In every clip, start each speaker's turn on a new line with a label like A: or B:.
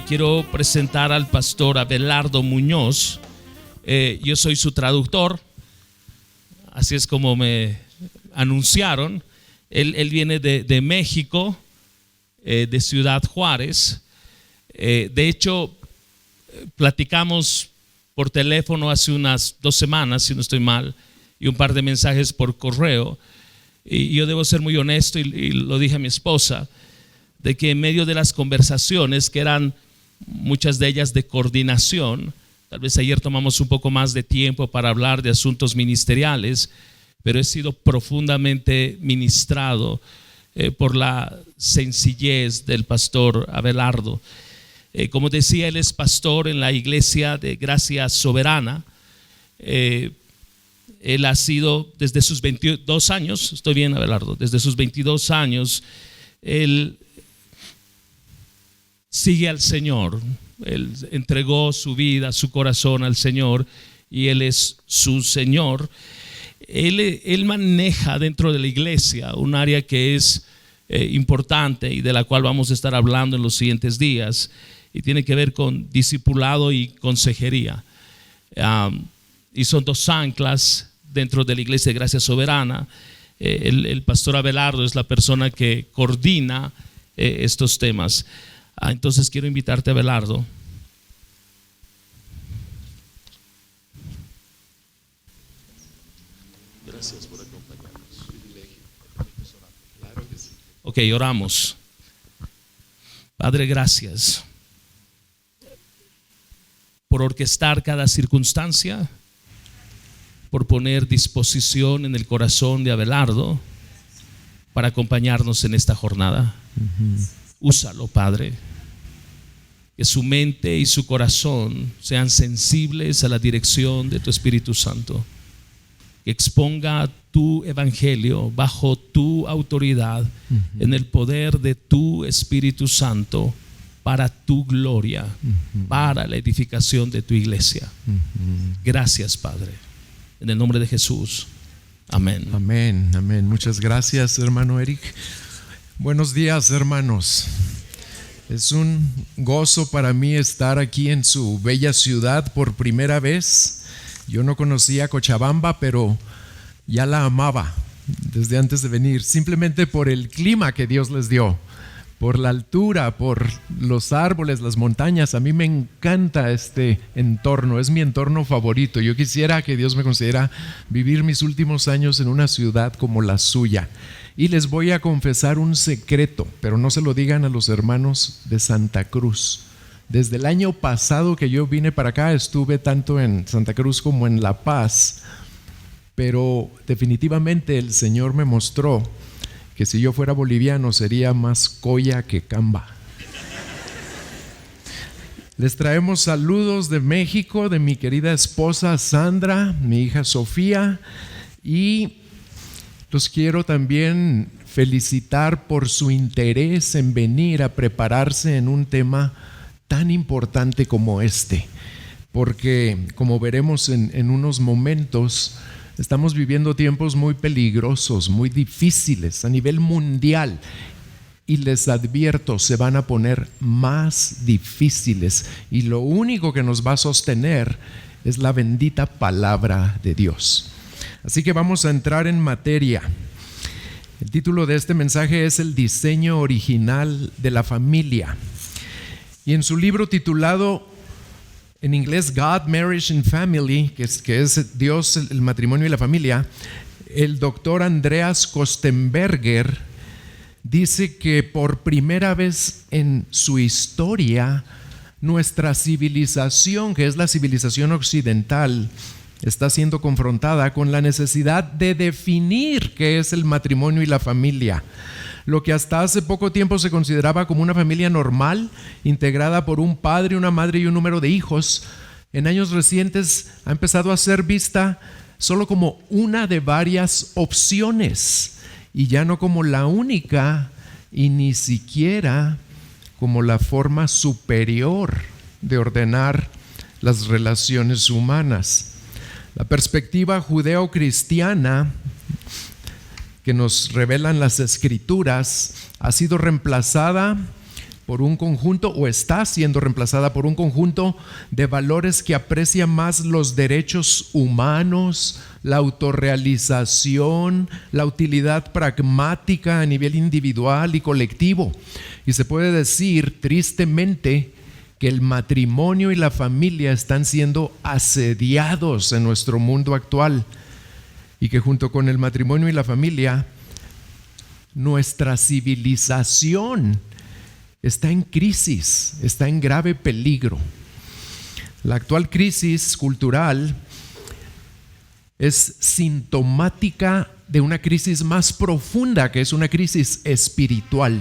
A: Quiero presentar al pastor Abelardo Muñoz. Yo soy su traductor, así es como me anunciaron. Él viene de México, de Ciudad Juárez. De hecho, platicamos por teléfono hace unas 2 semanas, si no estoy mal, y un par de mensajes por correo. Y yo debo ser muy honesto, y lo dije a mi esposa, de que en medio de las conversaciones, que eran muchas de ellas de coordinación, tal vez ayer tomamos un poco más de tiempo para hablar de asuntos ministeriales, pero he sido profundamente ministrado por la sencillez del pastor Abelardo. Como decía, él es pastor en la iglesia de Gracia Soberana. Él ha sido desde sus 22 años, estoy bien, Abelardo, desde sus 22 años, él sigue al Señor. Él entregó su vida, su corazón al Señor, y Él es su Señor. Él maneja dentro de la iglesia un área que es importante y de la cual vamos a estar hablando en los siguientes días, y tiene que ver con discipulado y consejería. Y son 2 anclas dentro de la iglesia de Gracia Soberana. El pastor Abelardo es la persona que coordina estos temas. Entonces quiero invitarte, Abelardo. Gracias por acompañarnos. Ok, oramos. Padre, gracias por orquestar cada circunstancia, por poner disposición en el corazón de Abelardo para acompañarnos en esta jornada. Úsalo, Padre, que su mente y su corazón sean sensibles a la dirección de tu Espíritu Santo, que exponga tu evangelio bajo tu autoridad, en el poder de tu Espíritu Santo, para tu gloria, para la edificación de tu iglesia. Gracias, Padre, en el nombre de Jesús. Amén.
B: Amén, amén. Muchas gracias, hermano Eric. Buenos días, hermanos. Es un gozo para mí estar aquí en su bella ciudad por primera vez. Yo no conocía Cochabamba, pero ya la amaba desde antes de venir, simplemente por el clima que Dios les dio, por la altura, por los árboles, las montañas. A mí me encanta este entorno, es mi entorno favorito. Yo quisiera que Dios me concediera vivir mis últimos años en una ciudad como la suya. Y les voy a confesar un secreto, pero no se lo digan a los hermanos de Santa Cruz. Desde el año pasado que yo vine para acá, estuve tanto en Santa Cruz como en La Paz, pero definitivamente el Señor me mostró que si yo fuera boliviano sería más coya que camba. Les traemos saludos de México, de mi querida esposa Sandra, mi hija Sofía, y los quiero también felicitar por su interés en venir a prepararse en un tema tan importante como este, porque como veremos en unos momentos, estamos viviendo tiempos muy peligrosos, muy difíciles a nivel mundial, y les advierto, se van a poner más difíciles, y lo único que nos va a sostener es la bendita palabra de Dios. Así que vamos a entrar en materia. El título de este mensaje es El diseño original de la familia. Y en su libro titulado, en inglés, God, Marriage and Family, que es Dios, el matrimonio y la familia, el doctor Andreas Kostenberger dice que por primera vez en su historia, nuestra civilización, que es la civilización occidental, está siendo confrontada con la necesidad de definir qué es el matrimonio y la familia. Lo que hasta hace poco tiempo se consideraba como una familia normal, integrada por un padre, una madre y un número de hijos, en años recientes ha empezado a ser vista solo como una de varias opciones, y ya no como la única, y ni siquiera como la forma superior de ordenar las relaciones humanas. La perspectiva judeo-cristiana que nos revelan las Escrituras ha sido reemplazada por un conjunto, o está siendo reemplazada por un conjunto de valores que aprecia más los derechos humanos, la autorrealización, la utilidad pragmática a nivel individual y colectivo. Y se puede decir tristemente que el matrimonio y la familia están siendo asediados en nuestro mundo actual, y que junto con el matrimonio y la familia, nuestra civilización está en crisis, está en grave peligro. La actual crisis cultural es sintomática de una crisis más profunda, que es una crisis espiritual,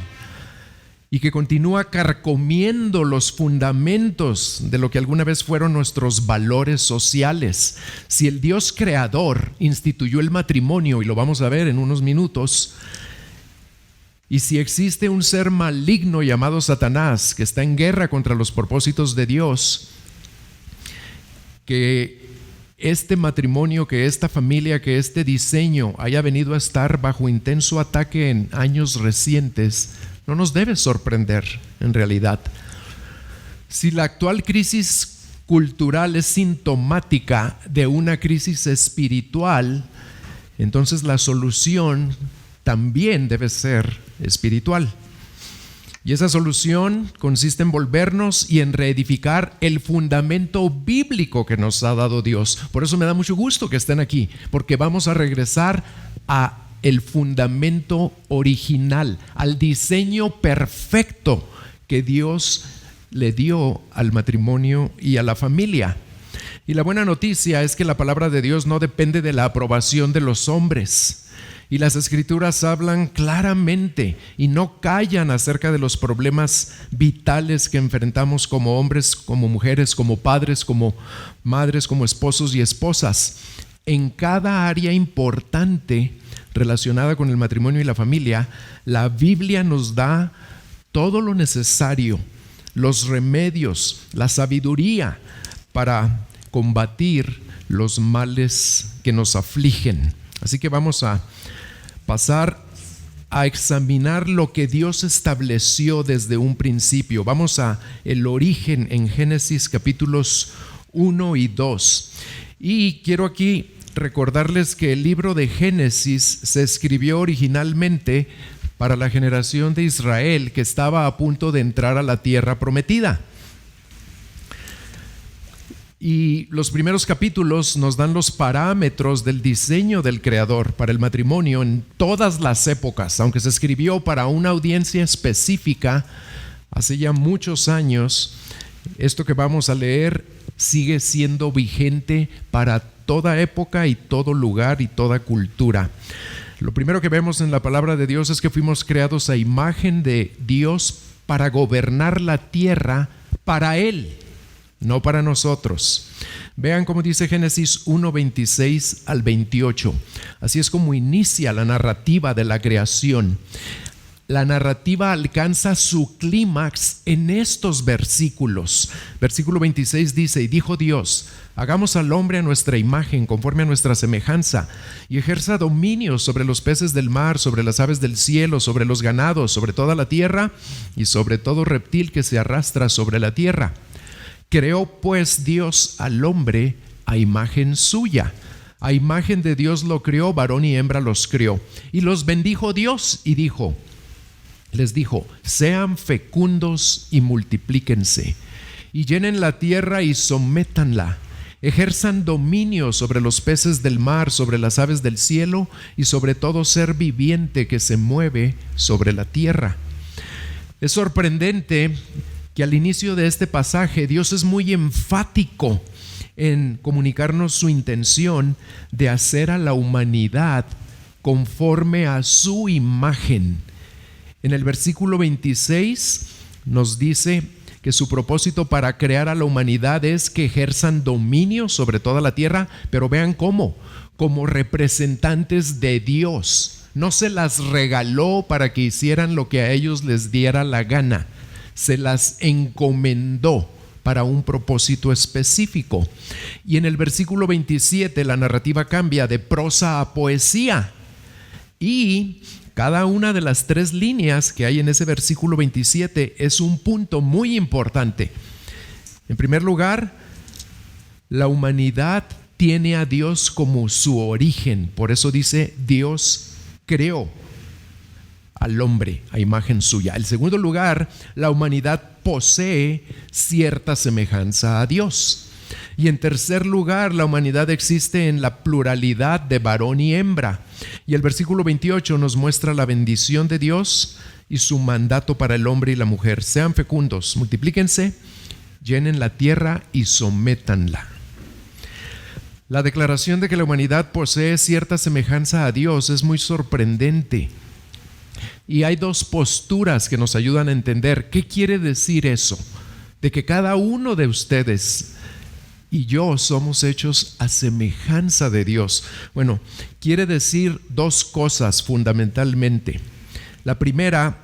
B: y que continúa carcomiendo los fundamentos de lo que alguna vez fueron nuestros valores sociales. Si el Dios creador instituyó el matrimonio, y lo vamos a ver en unos minutos, y si existe un ser maligno llamado Satanás que está en guerra contra los propósitos de Dios, que este matrimonio, que esta familia, que este diseño haya venido a estar bajo intenso ataque en años recientes, no nos debe sorprender en realidad. Si la actual crisis cultural es sintomática de una crisis espiritual, entonces la solución también debe ser espiritual. Y esa solución consiste en volvernos y en reedificar el fundamento bíblico que nos ha dado Dios. Por eso me da mucho gusto que estén aquí, porque vamos a regresar a el fundamento original, al diseño perfecto que Dios le dio al matrimonio y a la familia. Y la buena noticia es que la palabra de Dios no depende de la aprobación de los hombres. Y las Escrituras hablan claramente y no callan acerca de los problemas vitales que enfrentamos como hombres, como mujeres, como padres, como madres, como esposos y esposas. En cada área importante relacionada con el matrimonio y la familia, la Biblia nos da todo lo necesario, los remedios, la sabiduría para combatir los males que nos afligen. Así que vamos a pasar a examinar lo que Dios estableció desde un principio. Vamos a el origen en Génesis capítulos 1 y 2. Y quiero aquí recordarles que el libro de Génesis se escribió originalmente para la generación de Israel que estaba a punto de entrar a la tierra prometida. Y los primeros capítulos nos dan los parámetros del diseño del Creador para el matrimonio en todas las épocas. Aunque se escribió para una audiencia específica hace ya muchos años, esto que vamos a leer sigue siendo vigente para toda época y todo lugar y toda cultura. Lo primero que vemos en la palabra de Dios es que fuimos creados a imagen de Dios para gobernar la tierra para Él, no para nosotros. Vean cómo dice Génesis 1, 26 al 28. Así es como inicia la narrativa de la creación. La narrativa alcanza su clímax en estos versículos. Versículo 26 dice: y dijo Dios, hagamos al hombre a nuestra imagen, conforme a nuestra semejanza, y ejerza dominio sobre los peces del mar, sobre las aves del cielo, sobre los ganados, sobre toda la tierra y sobre todo reptil que se arrastra sobre la tierra. Creó pues Dios al hombre a imagen suya. A imagen de Dios lo creó, varón y hembra los creó. Y los bendijo Dios y les dijo, sean fecundos y multiplíquense, y llenen la tierra y sométanla. Ejerzan dominio sobre los peces del mar, sobre las aves del cielo y sobre todo ser viviente que se mueve sobre la tierra. Es sorprendente que al inicio de este pasaje Dios es muy enfático en comunicarnos su intención de hacer a la humanidad conforme a su imagen. En el versículo 26 nos dice que su propósito para crear a la humanidad es que ejerzan dominio sobre toda la tierra, pero vean cómo, como representantes de Dios. No se las regaló para que hicieran lo que a ellos les diera la gana, se las encomendó para un propósito específico. Y en el versículo 27 la narrativa cambia de prosa a poesía. Y Cada una de las 3 líneas que hay en ese versículo 27 es un punto muy importante. En primer lugar, la humanidad tiene a Dios como su origen. Por eso dice, Dios creó al hombre a imagen suya. En segundo lugar, la humanidad posee cierta semejanza a Dios. Y en tercer lugar, la humanidad existe en la pluralidad de varón y hembra. Y el versículo 28 nos muestra la bendición de Dios y su mandato para el hombre y la mujer. Sean fecundos, multiplíquense, llenen la tierra y sométanla. La declaración de que la humanidad posee cierta semejanza a Dios es muy sorprendente. Y hay 2 posturas que nos ayudan a entender qué quiere decir eso, de que cada uno de ustedes y yo somos hechos a semejanza de Dios. Bueno, quiere decir 2 cosas fundamentalmente. La primera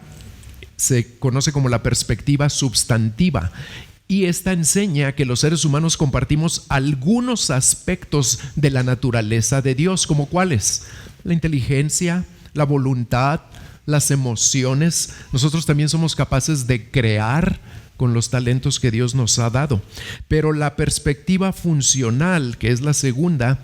B: se conoce como la perspectiva substantiva, y esta enseña que los seres humanos compartimos algunos aspectos de la naturaleza de Dios, como cuáles: la inteligencia, la voluntad, las emociones. Nosotros también somos capaces de crear con los talentos que Dios nos ha dado. Pero la perspectiva funcional, que es la segunda,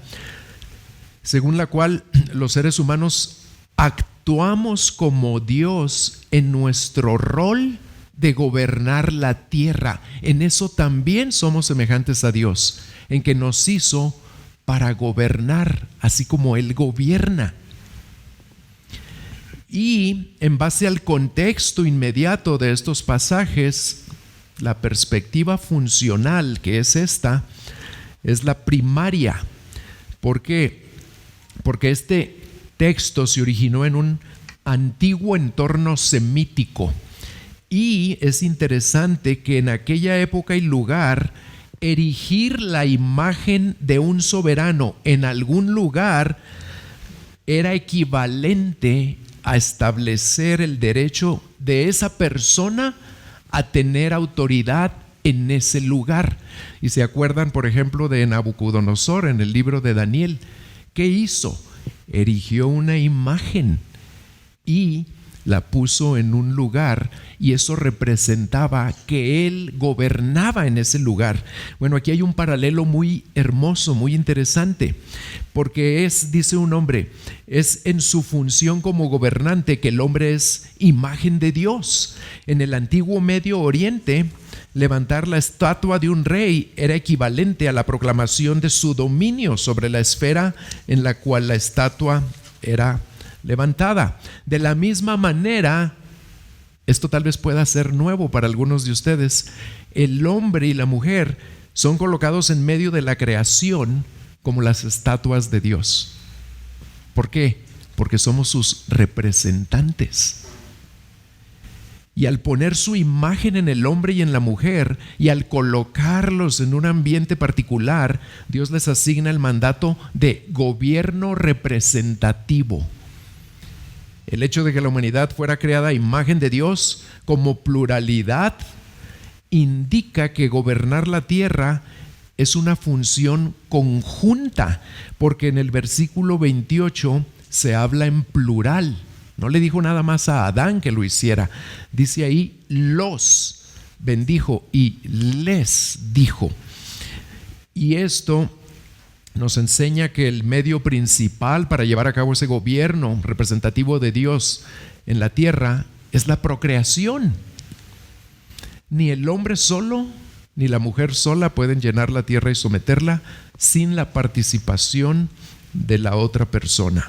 B: según la cual los seres humanos actuamos como Dios en nuestro rol de gobernar la tierra. En eso también somos semejantes a Dios, en que nos hizo para gobernar, así como Él gobierna. Y en base al contexto inmediato de estos pasajes, la perspectiva funcional, que es esta, es la primaria. ¿Por qué? Porque este texto se originó en un antiguo entorno semítico. Y es interesante que en aquella época y lugar, erigir la imagen de un soberano en algún lugar era equivalente a establecer el derecho de esa persona a tener autoridad en ese lugar. Y se acuerdan, por ejemplo, de Nabucodonosor en el libro de Daniel. ¿Qué hizo? Erigió una imagen y la puso en un lugar, y eso representaba que él gobernaba en ese lugar. Bueno, aquí hay un paralelo muy hermoso, muy interesante, porque dice un hombre, es en su función como gobernante que el hombre es imagen de Dios. En el antiguo Medio Oriente, levantar la estatua de un rey era equivalente a la proclamación de su dominio sobre la esfera en la cual la estatua era levantada. De la misma manera, esto tal vez pueda ser nuevo para algunos de ustedes, el hombre y la mujer son colocados en medio de la creación como las estatuas de Dios. ¿Por qué? Porque somos sus representantes. Y al poner su imagen en el hombre y en la mujer, y al colocarlos en un ambiente particular, Dios les asigna el mandato de gobierno representativo. El hecho de que la humanidad fuera creada a imagen de Dios como pluralidad indica que gobernar la tierra es una función conjunta, porque en el versículo 28 se habla en plural. No le dijo nada más a Adán que lo hiciera. Dice ahí, los bendijo y les dijo. Y esto nos enseña que el medio principal para llevar a cabo ese gobierno representativo de Dios en la tierra es la procreación. Ni el hombre solo ni la mujer sola pueden llenar la tierra y someterla sin la participación de la otra persona.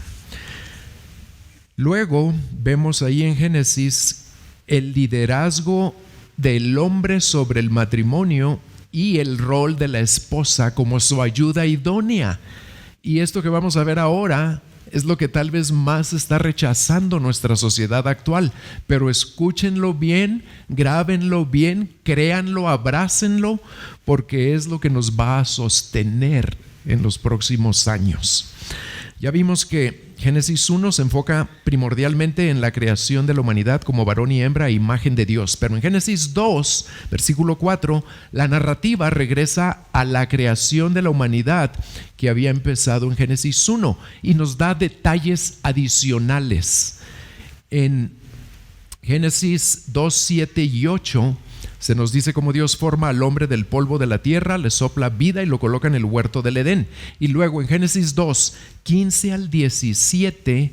B: Luego vemos ahí en Génesis el liderazgo del hombre sobre el matrimonio y el rol de la esposa como su ayuda idónea. Y esto que vamos a ver ahora es lo que tal vez más está rechazando nuestra sociedad actual. Pero escúchenlo bien, grábenlo bien, créanlo, abrácenlo, porque es lo que nos va a sostener en los próximos años. Ya vimos que Génesis 1 se enfoca primordialmente en la creación de la humanidad como varón y hembra a imagen de Dios. Pero en Génesis 2, versículo 4, la narrativa regresa a la creación de la humanidad que había empezado en Génesis 1 y nos da detalles adicionales En Génesis 2, 7 y 8 se nos dice cómo Dios forma al hombre del polvo de la tierra, le sopla vida y lo coloca en el huerto del Edén. Y luego en Génesis 2, 15 al 17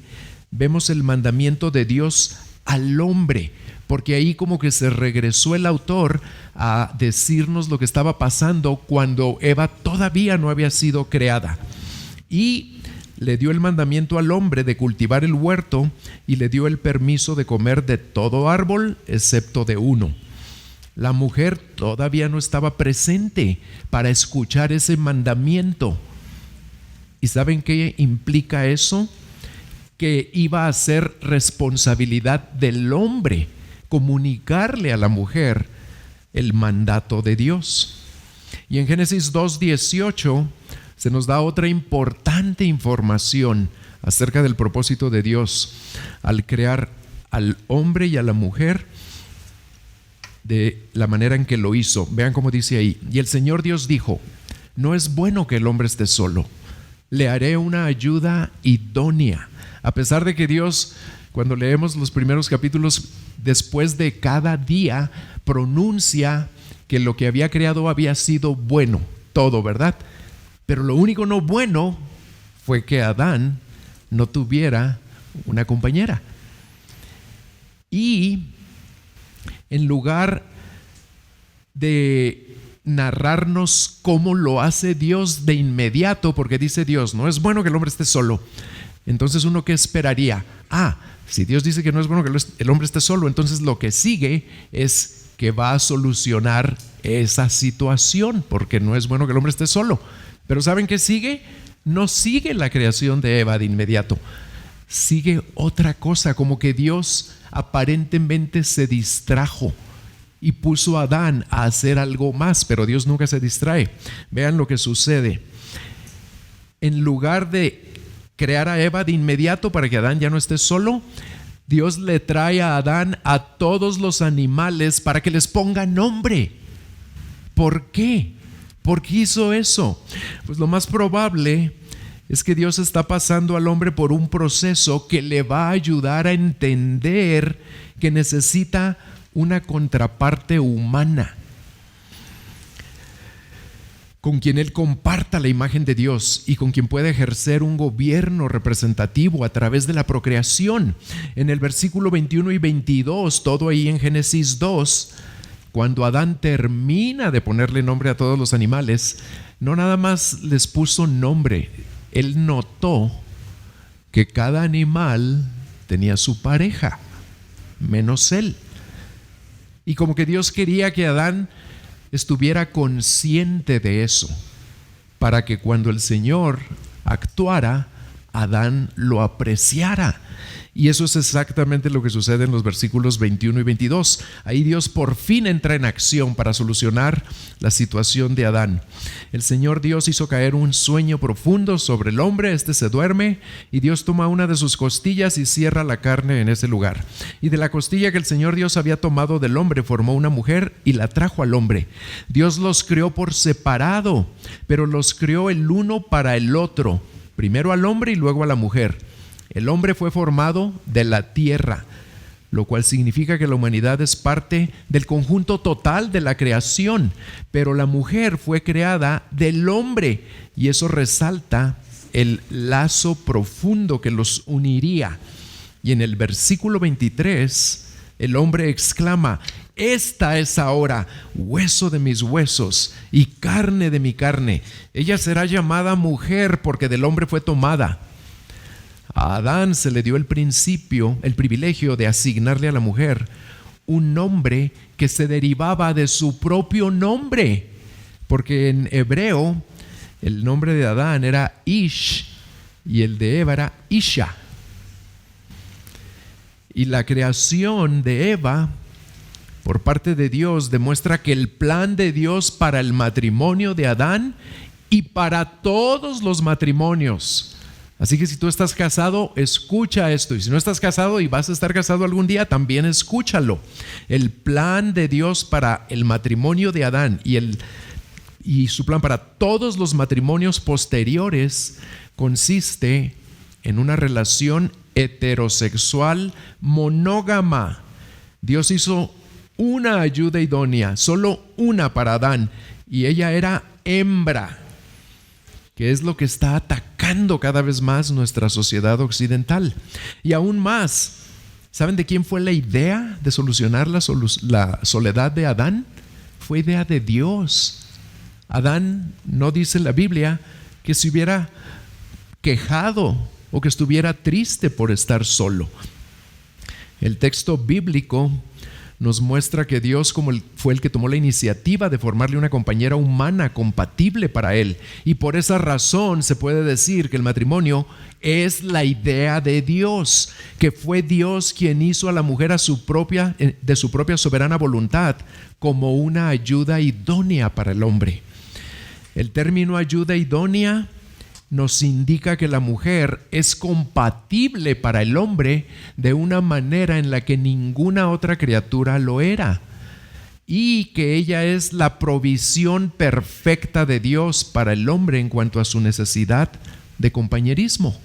B: vemos el mandamiento de Dios al hombre, porque ahí como que se regresó el autor a decirnos lo que estaba pasando cuando Eva todavía no había sido creada. Y le dio el mandamiento al hombre de cultivar el huerto y le dio el permiso de comer de todo árbol excepto de uno. La mujer todavía no estaba presente para escuchar ese mandamiento. ¿Y saben qué implica eso? Que iba a ser responsabilidad del hombre comunicarle a la mujer el mandato de Dios. Y en Génesis 2:18 se nos da otra importante información acerca del propósito de Dios al crear al hombre y a la mujer de la manera en que lo hizo. Vean cómo dice ahí: y el Señor Dios dijo, no es bueno que el hombre esté solo, le haré una ayuda idónea. A pesar de que Dios, cuando leemos los primeros capítulos, después de cada día, pronuncia que lo que había creado había sido bueno, todo, ¿verdad? Pero lo único no bueno fue que Adán no tuviera una compañera. Y en lugar de narrarnos cómo lo hace Dios de inmediato, porque dice Dios, no es bueno que el hombre esté solo. Entonces uno, ¿qué esperaría? Si Dios dice que no es bueno que el hombre esté solo, entonces lo que sigue es que va a solucionar esa situación, porque no es bueno que el hombre esté solo. Pero ¿saben qué sigue? No sigue la creación de Eva de inmediato. Sigue otra cosa, como que Dios aparentemente se distrajo y puso a Adán a hacer algo más, pero Dios nunca se distrae. Vean lo que sucede. En lugar de crear a Eva de inmediato para que Adán ya no esté solo, Dios le trae a Adán a todos los animales para que les ponga nombre. ¿Por qué? ¿Por qué hizo eso? Pues lo más probable es que Dios está pasando al hombre por un proceso que le va a ayudar a entender que necesita una contraparte humana con quien él comparta la imagen de Dios y con quien pueda ejercer un gobierno representativo a través de la procreación. En el versículo 21 y 22, todo ahí en Génesis 2, cuando Adán termina de ponerle nombre a todos los animales, no nada más les puso nombre, él notó que cada animal tenía su pareja, menos él. Y como que Dios quería que Adán estuviera consciente de eso, para que cuando el Señor actuara, Adán lo apreciara. Y eso es exactamente lo que sucede en los versículos 21 y 22. Ahí Dios por fin entra en acción para solucionar la situación de Adán. El Señor Dios hizo caer un sueño profundo sobre el hombre, este se duerme, y Dios toma una de sus costillas y cierra la carne en ese lugar. Y de la costilla que el Señor Dios había tomado del hombre, formó una mujer y la trajo al hombre. Dios los creó por separado, pero los creó el uno para el otro, primero al hombre y luego a la mujer. El hombre fue formado de la tierra, lo cual significa que la humanidad es parte del conjunto total de la creación, pero la mujer fue creada del hombre, y eso resalta el lazo profundo que los uniría. Y en el versículo 23, el hombre exclama: esta es ahora hueso de mis huesos y carne de mi carne. Ella será llamada mujer porque del hombre fue tomada. A Adán se le dio el privilegio de asignarle a la mujer un nombre que se derivaba de su propio nombre, porque en hebreo el nombre de Adán era Ish y el de Eva era Isha. Y la creación de Eva por parte de Dios demuestra que el plan de Dios para el matrimonio de Adán y para todos los matrimonios. Así que si tú estás casado, escucha esto. Y si no estás casado y vas a estar casado algún día, también escúchalo. El plan de Dios para el matrimonio de Adán y su plan para todos los matrimonios posteriores consiste en una relación heterosexual monógama. Dios hizo una ayuda idónea, solo una para Adán, y ella era hembra, que es lo que está atacando cada vez más nuestra sociedad occidental. Y aún más, ¿saben de quién fue la idea de solucionar la soledad de Adán? Fue idea de Dios. Adán no dice en la Biblia que se hubiera quejado o que estuviera triste por estar solo. El texto bíblico nos muestra que Dios fue el que tomó la iniciativa de formarle una compañera humana compatible para él. Y por esa razón se puede decir que el matrimonio es la idea de Dios, que fue Dios quien hizo a la mujer de su propia soberana voluntad como una ayuda idónea para el hombre. El término ayuda idónea nos indica que la mujer es compatible para el hombre de una manera en la que ninguna otra criatura lo era, y que ella es la provisión perfecta de Dios para el hombre en cuanto a su necesidad de compañerismo.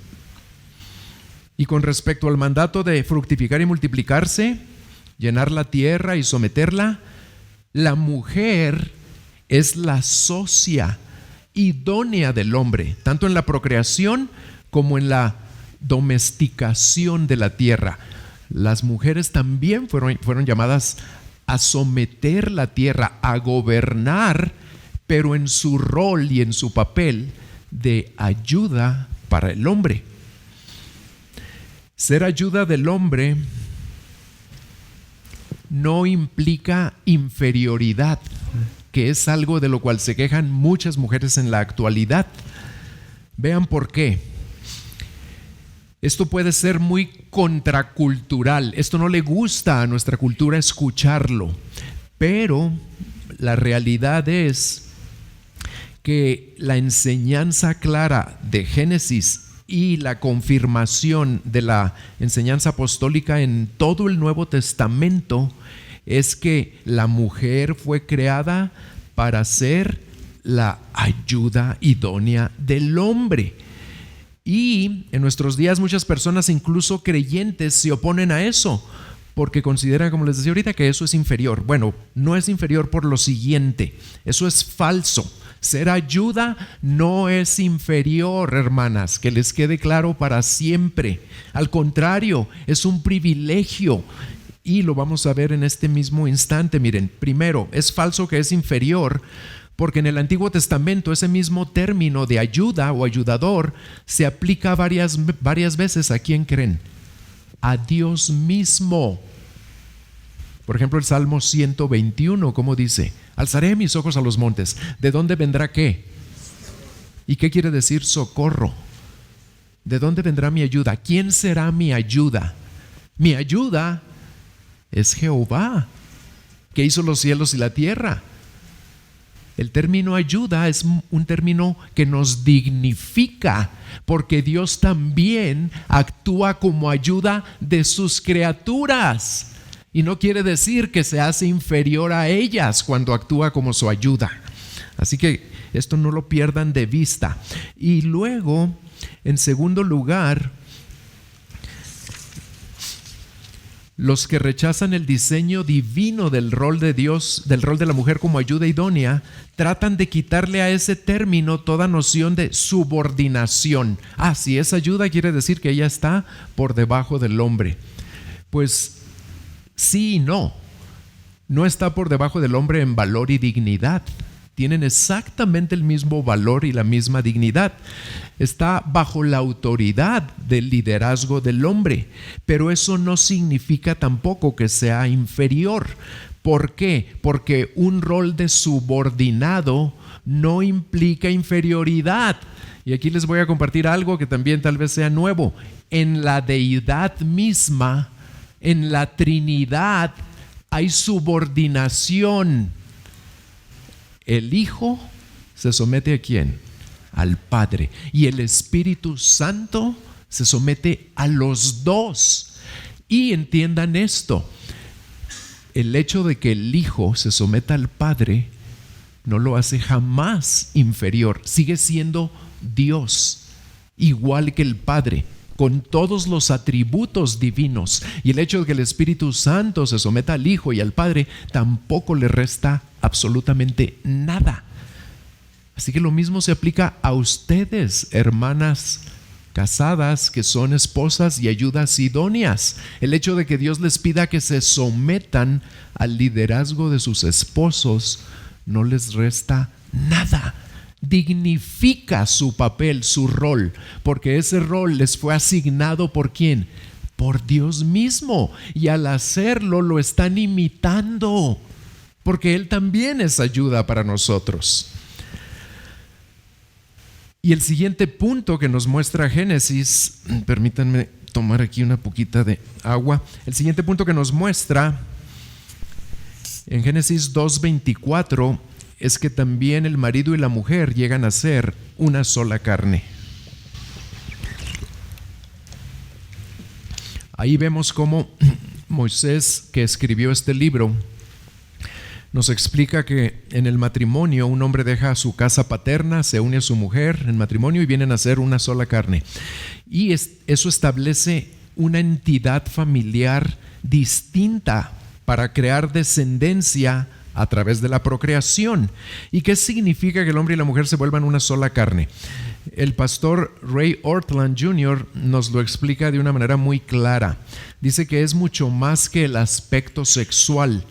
B: Y con respecto al mandato de fructificar y multiplicarse, llenar la tierra y someterla, la mujer es la socia idónea del hombre, tanto en la procreación como en la domesticación de la tierra. Las mujeres también fueron llamadas a someter la tierra, a gobernar, pero en su rol y en su papel de ayuda para el hombre. Ser ayuda del hombre no implica inferioridad, que es algo de lo cual se quejan muchas mujeres en la actualidad. Vean por qué. Esto puede ser muy contracultural. Esto no le gusta a nuestra cultura escucharlo, pero la realidad es que la enseñanza clara de Génesis y la confirmación de la enseñanza apostólica en todo el Nuevo Testamento es que la mujer fue creada para ser la ayuda idónea del hombre. Y en nuestros días muchas personas, incluso creyentes, se oponen a eso porque consideran, como les decía ahorita, que eso es inferior. Bueno, no es inferior por lo siguiente: eso es falso. Ser ayuda no es inferior, hermanas, que les quede claro para siempre. Al contrario, es un privilegio. Y lo vamos a ver en este mismo instante. Miren, primero, es falso que es inferior, porque en el Antiguo Testamento ese mismo término de ayuda o ayudador se aplica varias veces. ¿A quién creen? A Dios mismo. Por ejemplo, el Salmo 121, ¿cómo dice? Alzaré mis ojos a los montes. ¿De dónde vendrá qué? ¿Y qué quiere decir socorro? ¿De dónde vendrá mi ayuda? ¿Quién será mi ayuda? Mi ayuda es Jehová, que hizo los cielos y la tierra. El término ayuda es un término que nos dignifica, porque Dios también actúa como ayuda de sus criaturas. Y no quiere decir que se hace inferior a ellas cuando actúa como su ayuda. Así que esto no lo pierdan de vista. Y luego, en segundo lugar, los que rechazan el diseño divino del rol de Dios, del rol de la mujer como ayuda idónea, tratan de quitarle a ese término toda noción de subordinación. Si es ayuda, quiere decir que ella está por debajo del hombre. Pues sí y no. No está por debajo del hombre en valor y dignidad. Tienen exactamente el mismo valor y la misma dignidad. Está bajo la autoridad del liderazgo del hombre, pero eso no significa tampoco que sea inferior. ¿Por qué? Porque un rol de subordinado no implica inferioridad. Y aquí les voy a compartir algo que también tal vez sea nuevo. En la deidad misma, en la Trinidad, hay subordinación. El Hijo se somete ¿a quién? Al Padre. Y el Espíritu Santo se somete a los dos. Y entiendan esto: el hecho de que el Hijo se someta al Padre no lo hace jamás inferior. Sigue siendo Dios, igual que el Padre. con todos los atributos divinos. Y el hecho de que el Espíritu Santo se someta al Hijo y al Padre tampoco le resta absolutamente nada. Así que lo mismo se aplica a ustedes, hermanas casadas que son esposas y ayudas idóneas. El hecho de que Dios les pida que se sometan al liderazgo de sus esposos no les resta nada. Dignifica su papel, su rol, porque ese rol les fue asignado ¿por quién? Por Dios mismo. Y al hacerlo lo están imitando, porque Él también es ayuda para nosotros. Y el siguiente punto que nos muestra Génesis, permítanme tomar aquí una poquita de agua. El siguiente punto que nos muestra en Génesis 2:24 es que también el marido y la mujer llegan a ser una sola carne. Ahí vemos cómo Moisés, que escribió este libro, nos explica que en el matrimonio un hombre deja su casa paterna, se une a su mujer en matrimonio y vienen a ser una sola carne. Y eso establece una entidad familiar distinta para crear descendencia a través de la procreación. ¿Y qué significa que el hombre y la mujer se vuelvan una sola carne? El pastor Ray Ortlund Jr. nos lo explica de una manera muy clara. Dice que es mucho más que el aspecto sexual.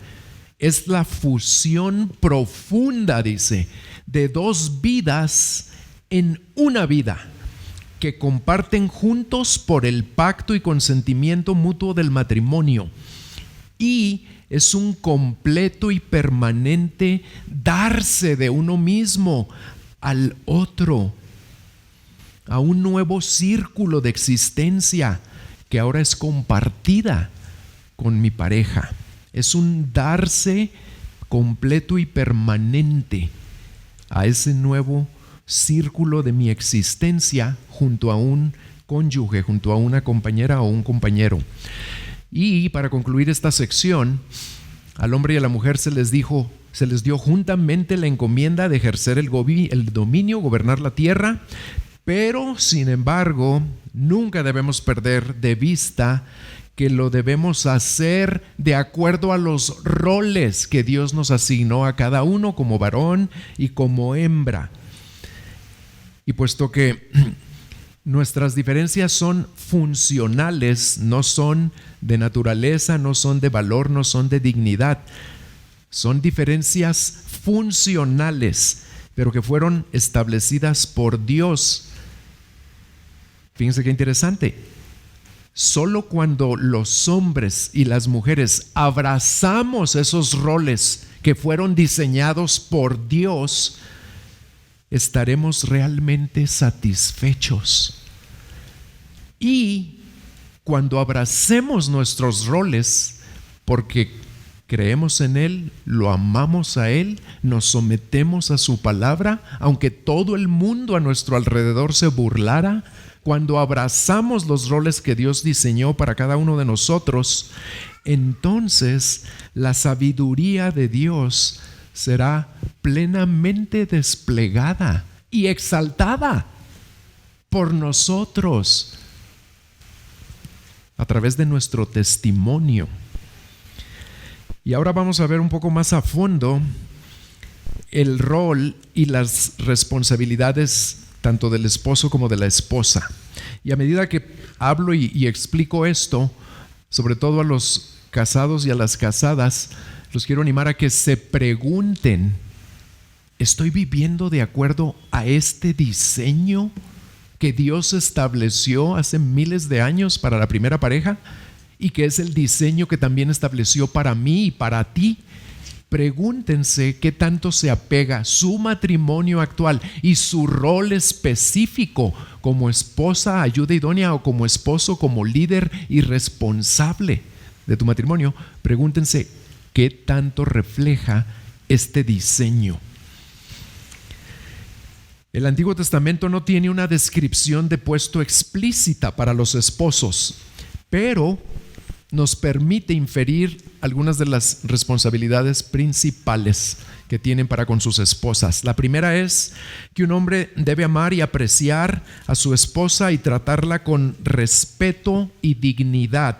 B: Es la fusión profunda, dice, de dos vidas en una vida que comparten juntos por el pacto y consentimiento mutuo del matrimonio. Y es un completo y permanente darse de uno mismo al otro, a un nuevo círculo de existencia que ahora es compartida con mi pareja. Es un darse completo y permanente a ese nuevo círculo de mi existencia junto a un cónyuge, junto a una compañera o un compañero. Y para concluir esta sección, al hombre y a la mujer se les dio juntamente la encomienda de ejercer el dominio, gobernar la tierra, pero sin embargo, nunca debemos perder de vista que lo debemos hacer de acuerdo a los roles que Dios nos asignó a cada uno como varón y como hembra. Y puesto que nuestras diferencias son funcionales, no son de naturaleza, no son de valor, no son de dignidad, son diferencias funcionales, pero que fueron establecidas por Dios. Fíjense qué interesante. Solo cuando los hombres y las mujeres abrazamos esos roles que fueron diseñados por Dios, estaremos realmente satisfechos. Y cuando abracemos nuestros roles, porque creemos en Él, lo amamos a Él, nos sometemos a su palabra, aunque todo el mundo a nuestro alrededor se burlara, cuando abrazamos los roles que Dios diseñó para cada uno de nosotros, entonces la sabiduría de Dios será plenamente desplegada y exaltada por nosotros a través de nuestro testimonio. Y ahora vamos a ver un poco más a fondo el rol y las responsabilidades tanto del esposo como de la esposa. Y a medida que hablo y explico esto, sobre todo a los casados y a las casadas, los quiero animar a que se pregunten: ¿estoy viviendo de acuerdo a este diseño que Dios estableció hace miles de años para la primera pareja y que es el diseño que también estableció para mí y para ti? Pregúntense qué tanto se apega su matrimonio actual y su rol específico como esposa, ayuda idónea, o como esposo, como líder y responsable de tu matrimonio. Pregúntense qué tanto refleja este diseño. El Antiguo Testamento no tiene una descripción de puesto explícita para los esposos, pero nos permite inferir algunas de las responsabilidades principales. que tienen para con sus esposas. La primera es que un hombre debe amar y apreciar a su esposa y tratarla con respeto y dignidad.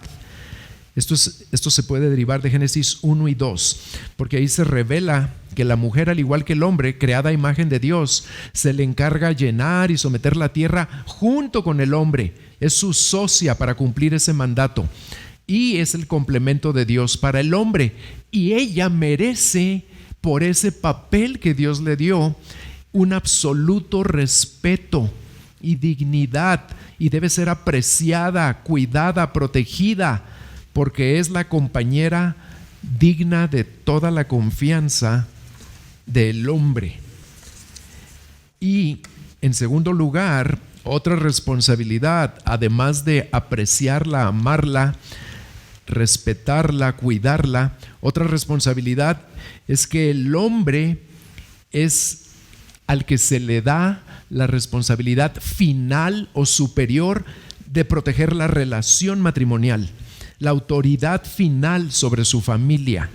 B: Esto se puede derivar de Génesis 1 y 2, porque ahí se revela que la mujer, al igual que el hombre, creada a imagen de Dios, se le encarga llenar y someter la tierra junto con el hombre. Es su socia para cumplir ese mandato y es el complemento de Dios para el hombre. Y ella merece, por ese papel que Dios le dio, un absoluto respeto y dignidad, y debe ser apreciada, cuidada, protegida, porque es la compañera digna de toda la confianza del hombre. Y en segundo lugar, otra responsabilidad, además de apreciarla, amarla, respetarla, cuidarla, otra responsabilidad es que el hombre es al que se le da la responsabilidad final o superior de proteger la relación matrimonial, la autoridad final sobre su familia.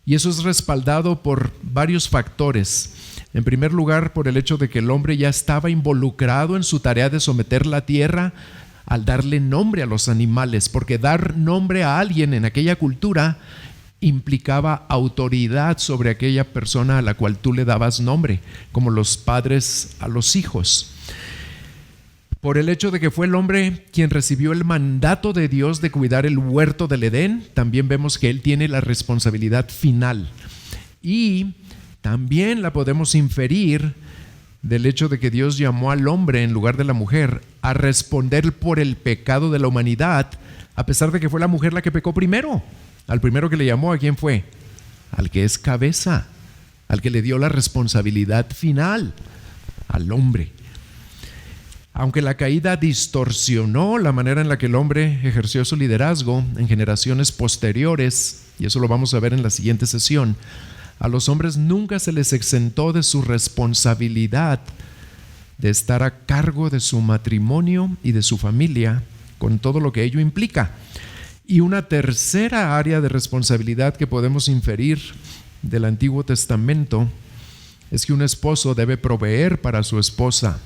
B: Y eso es respaldado por varios factores. En primer lugar, por el hecho de que el hombre ya estaba involucrado en su tarea de someter la tierra al darle nombre a los animales, porque dar nombre a alguien en aquella cultura implicaba autoridad sobre aquella persona a la cual tú le dabas nombre, como los padres a los hijos. Por el hecho de que fue el hombre quien recibió el mandato de Dios de cuidar el huerto del Edén, también vemos que él tiene la responsabilidad final. Y también la podemos inferir del hecho de que Dios llamó al hombre en lugar de la mujer a responder por el pecado de la humanidad, a pesar de que fue la mujer la que pecó primero. Al primero que le llamó, ¿a quién fue? Al que es cabeza, al que le dio la responsabilidad final, al hombre. Aunque la caída distorsionó la manera en la que el hombre ejerció su liderazgo en generaciones posteriores, y eso lo vamos a ver en la siguiente sesión, a los hombres nunca se les exentó de su responsabilidad de estar a cargo de su matrimonio y de su familia, con todo lo que ello implica. Y una tercera área de responsabilidad que podemos inferir del Antiguo Testamento es que un esposo debe proveer para su esposa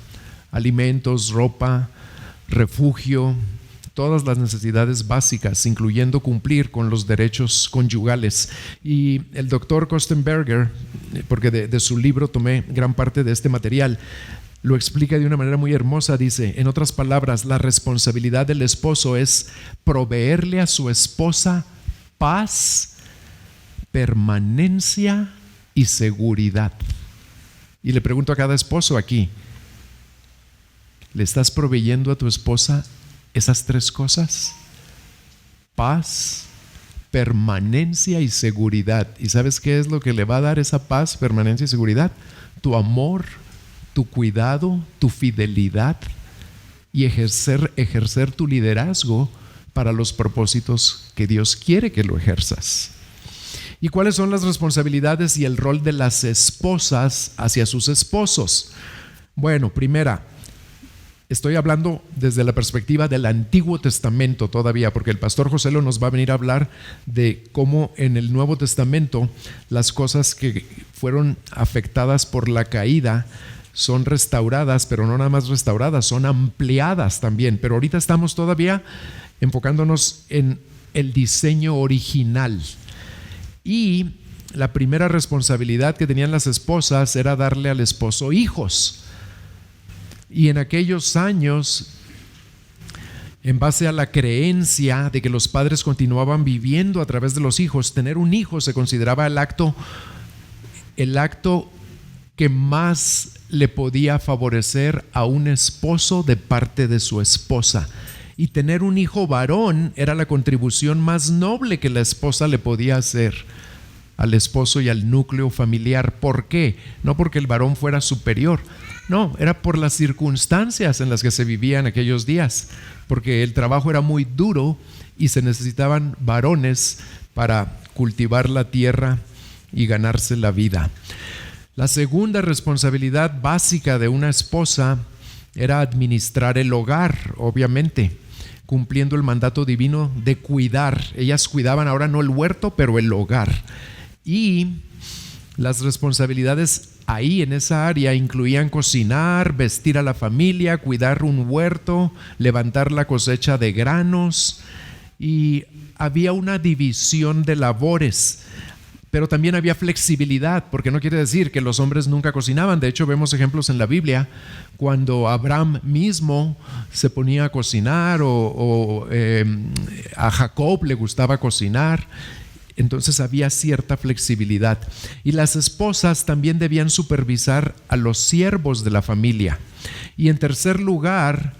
B: alimentos, ropa, refugio, todas las necesidades básicas, incluyendo cumplir con los derechos conyugales. Y el doctor Kostenberger, porque de su libro tomé gran parte de este material, lo explica de una manera muy hermosa. Dice, en otras palabras, la responsabilidad del esposo es proveerle a su esposa paz, permanencia y seguridad. Y le pregunto a cada esposo aquí, ¿le estás proveyendo a tu esposa esas tres cosas? Paz, permanencia y seguridad. ¿Y sabes qué es lo que le va a dar esa paz, permanencia y seguridad? Tu amor, tu cuidado, tu fidelidad y ejercer tu liderazgo para los propósitos que Dios quiere que lo ejerzas. ¿Y cuáles son las responsabilidades y el rol de las esposas hacia sus esposos? Bueno, primera, estoy hablando desde la perspectiva del Antiguo Testamento todavía, porque el pastor Joselo nos va a venir a hablar de cómo en el Nuevo Testamento las cosas que fueron afectadas por la caída son restauradas, pero no nada más restauradas, son ampliadas también. Pero ahorita estamos todavía enfocándonos en el diseño original. Y la primera responsabilidad que tenían las esposas era darle al esposo hijos. Y en aquellos años, en base a la creencia de que los padres continuaban viviendo a través de los hijos, tener un hijo se consideraba el acto que más le podía favorecer a un esposo de parte de su esposa. Y tener un hijo varón era la contribución más noble que la esposa le podía hacer al esposo y al núcleo familiar. ¿Por qué? No porque el varón fuera superior, no, era por las circunstancias en las que se vivía en aquellos días, porque el trabajo era muy duro y se necesitaban varones para cultivar la tierra y ganarse la vida. La segunda responsabilidad básica de una esposa era administrar el hogar, obviamente, cumpliendo el mandato divino de cuidar. Ellas cuidaban ahora no el huerto, pero el hogar. Y Las responsabilidades ahí en esa área incluían cocinar, vestir a la familia, cuidar un huerto, levantar la cosecha de granos, y había una división de labores. Pero también había flexibilidad, porque no quiere decir que los hombres nunca cocinaban. De hecho, vemos ejemplos en la Biblia cuando Abraham mismo se ponía a cocinar o a Jacob le gustaba cocinar. Entonces había cierta flexibilidad. Y las esposas también debían supervisar a los siervos de la familia. Y en tercer lugar,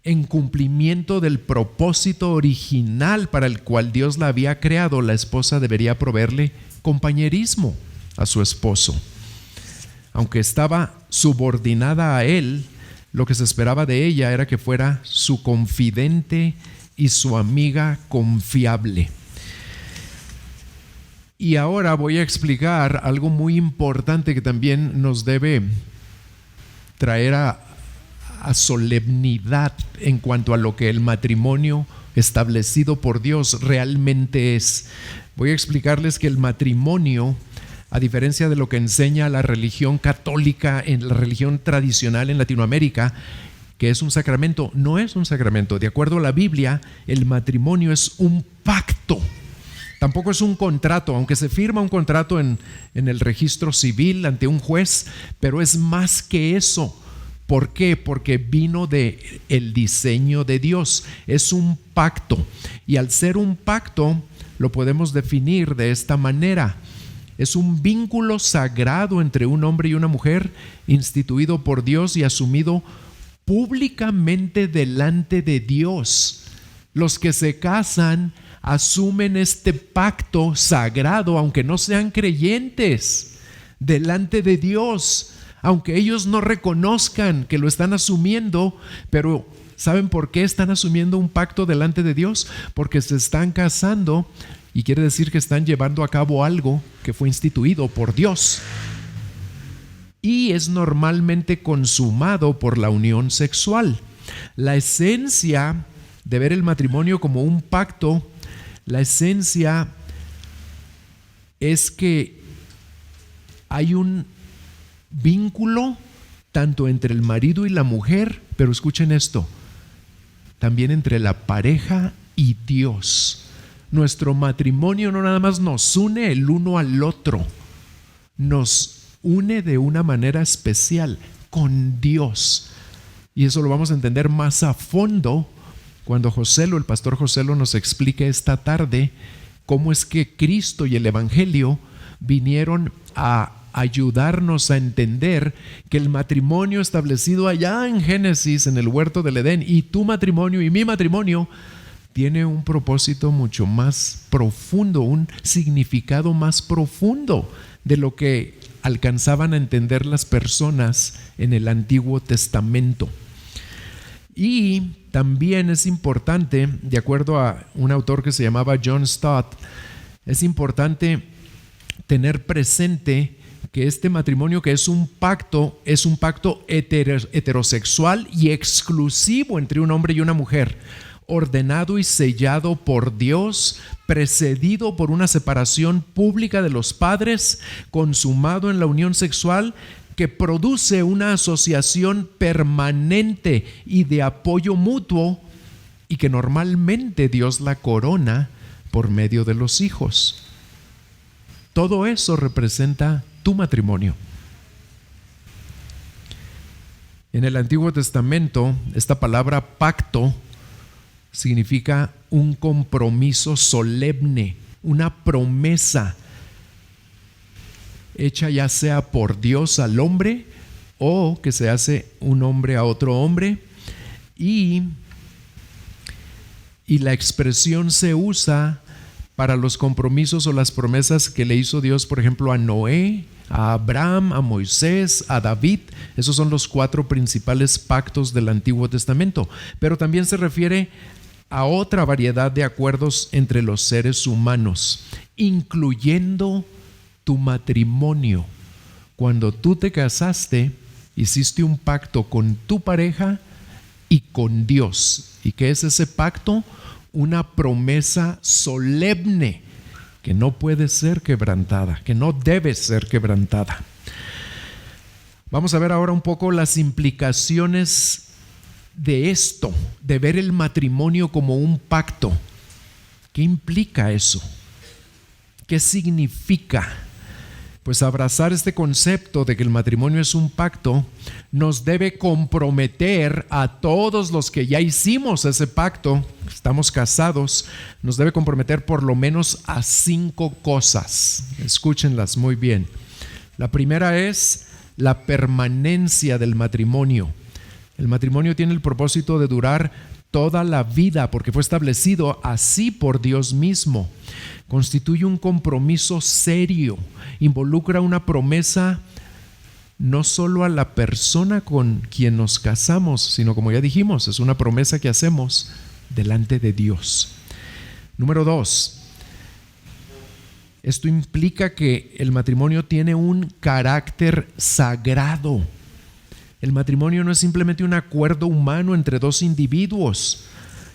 B: en cumplimiento del propósito original para el cual Dios la había creado, la esposa debería proveerle compañerismo a su esposo. Aunque estaba subordinada a él, lo que se esperaba de ella era que fuera su confidente y su amiga confiable. Y ahora voy a explicar algo muy importante que también nos debe traer a solemnidad en cuanto a lo que el matrimonio establecido por Dios realmente es. Voy a explicarles que el matrimonio, a diferencia de lo que enseña la religión católica, en la religión tradicional en Latinoamérica, que es un sacramento, no es un sacramento. De acuerdo a la Biblia, el matrimonio es un pacto. Tampoco es un contrato, aunque se firma un contrato en el registro civil ante un juez, pero es más que eso. ¿Por qué? Porque vino de el diseño de Dios. Es un pacto. Y al ser un pacto, lo podemos definir de esta manera. Es un vínculo sagrado entre un hombre y una mujer, instituido por Dios y asumido públicamente delante de Dios. Los que se casan asumen este pacto sagrado, aunque no sean creyentes, delante de Dios. Aunque ellos no reconozcan que lo están asumiendo, pero ¿saben por qué están asumiendo un pacto delante de Dios? Porque se están casando y quiere decir que están llevando a cabo algo que fue instituido por Dios. Y es normalmente consumado por la unión sexual. La esencia de ver el matrimonio como un pacto, la esencia es que hay un vínculo tanto entre el marido y la mujer, pero escuchen esto, también entre la pareja y Dios. Nuestro matrimonio no nada más nos une el uno al otro, nos une de una manera especial con Dios. Y eso lo vamos a entender más a fondo cuando el pastor Joselo nos explique esta tarde cómo es que Cristo y el Evangelio vinieron a ayudarnos a entender que el matrimonio establecido allá en Génesis, en el huerto del Edén, y tu matrimonio y mi matrimonio, tiene un propósito mucho más profundo, un significado más profundo de lo que alcanzaban a entender las personas en el Antiguo Testamento. Y también es importante, de acuerdo a un autor que se llamaba John Stott, es importante tener presente que este matrimonio, que es un pacto heterosexual y exclusivo entre un hombre y una mujer, ordenado y sellado por Dios, precedido por una separación pública de los padres, consumado en la unión sexual, que produce una asociación permanente y de apoyo mutuo, y que normalmente Dios la corona por medio de los hijos. Todo eso representa tu matrimonio. En el Antiguo Testamento, esta palabra pacto significa un compromiso solemne, una promesa hecha ya sea por Dios al hombre o que se hace un hombre a otro hombre, y la expresión se usa para los compromisos o las promesas que le hizo Dios, por ejemplo, a Noé, a Abraham, a Moisés, a David. Esos son los 4 principales pactos del Antiguo Testamento. Pero también se refiere a otra variedad de acuerdos entre los seres humanos, incluyendo tu matrimonio. Cuando tú te casaste, hiciste un pacto con tu pareja y con Dios. ¿Y qué es ese pacto? Una promesa solemne que no puede ser quebrantada, que no debe ser quebrantada. Vamos a ver ahora un poco las implicaciones de esto, de ver el matrimonio como un pacto. ¿Qué implica eso? ¿Qué significa? Pues abrazar este concepto de que el matrimonio es un pacto nos debe comprometer a todos los que ya hicimos ese pacto, estamos casados, nos debe comprometer por lo menos a 5 cosas. Escúchenlas muy bien. La primera es la permanencia del matrimonio. El matrimonio tiene el propósito de durar toda la vida porque fue establecido así por Dios mismo. Constituye un compromiso serio, involucra una promesa no solo a la persona con quien nos casamos, sino, como ya dijimos, es una promesa que hacemos delante de Dios. Número 2, esto implica que el matrimonio tiene un carácter sagrado. El matrimonio no es simplemente un acuerdo humano entre 2 individuos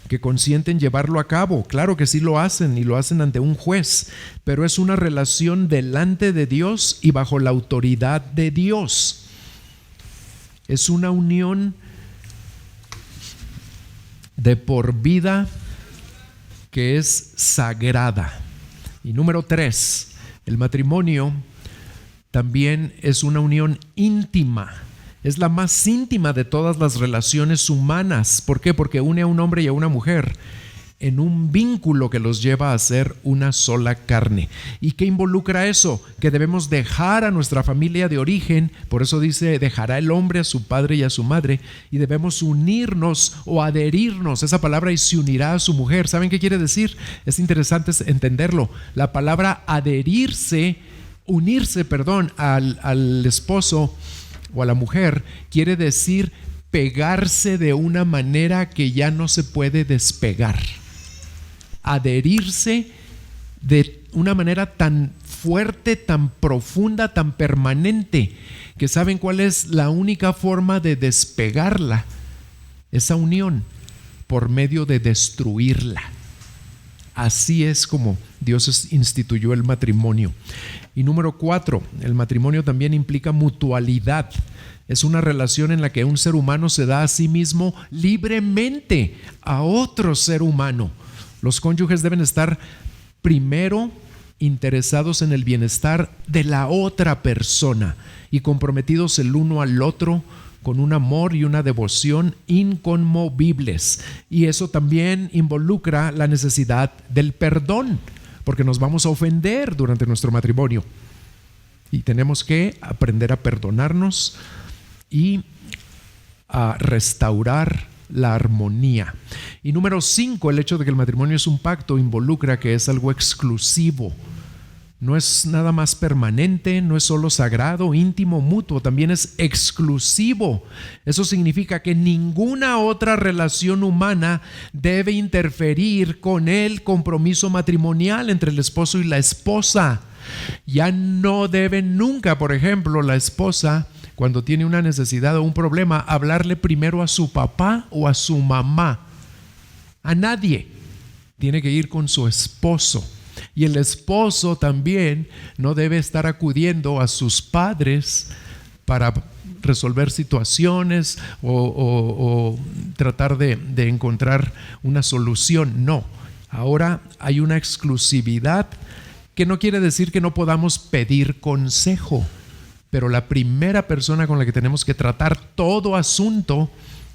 B: que consienten llevarlo a cabo. Claro que sí lo hacen y lo hacen ante un juez, pero es una relación delante de Dios y bajo la autoridad de Dios. Es una unión de por vida que es sagrada. Y número 3, el matrimonio también es una unión íntima. Es la más íntima de todas las relaciones humanas. ¿Por qué? Porque une a un hombre y a una mujer en un vínculo que los lleva a ser una sola carne. ¿Y qué involucra eso? Que debemos dejar a nuestra familia de origen, por eso dice, dejará el hombre a su padre y a su madre, y debemos unirnos o adherirnos. Esa palabra y se unirá a su mujer. ¿Saben qué quiere decir? Es interesante entenderlo. La palabra adherirse, unirse, al esposo o a la mujer, quiere decir pegarse de una manera que ya no se puede despegar. Adherirse de una manera tan fuerte, tan profunda, tan permanente, que ¿saben cuál es la única forma de despegarla? Esa unión, por medio de destruirla. Así es como Dios instituyó el matrimonio. Y número 4, el matrimonio también implica mutualidad. Es una relación en la que un ser humano se da a sí mismo libremente a otro ser humano. Los cónyuges deben estar primero interesados en el bienestar de la otra persona y comprometidos el uno al otro con un amor y una devoción inconmovibles. Y eso también involucra la necesidad del perdón, porque nos vamos a ofender durante nuestro matrimonio. Y tenemos que aprender a perdonarnos y a restaurar la armonía. Y número 5, el hecho de que el matrimonio es un pacto involucra que es algo exclusivo. No es nada más permanente, no es solo sagrado, íntimo, mutuo, también es exclusivo. Eso significa que ninguna otra relación humana debe interferir con el compromiso matrimonial entre el esposo y la esposa. Ya no debe nunca, por ejemplo, la esposa, cuando tiene una necesidad o un problema, hablarle primero a su papá o a su mamá. A nadie. Tiene que ir con su esposo. Y el esposo también no debe estar acudiendo a sus padres para resolver situaciones o tratar de encontrar una solución. No, ahora hay una exclusividad que no quiere decir que no podamos pedir consejo, pero la primera persona con la que tenemos que tratar todo asunto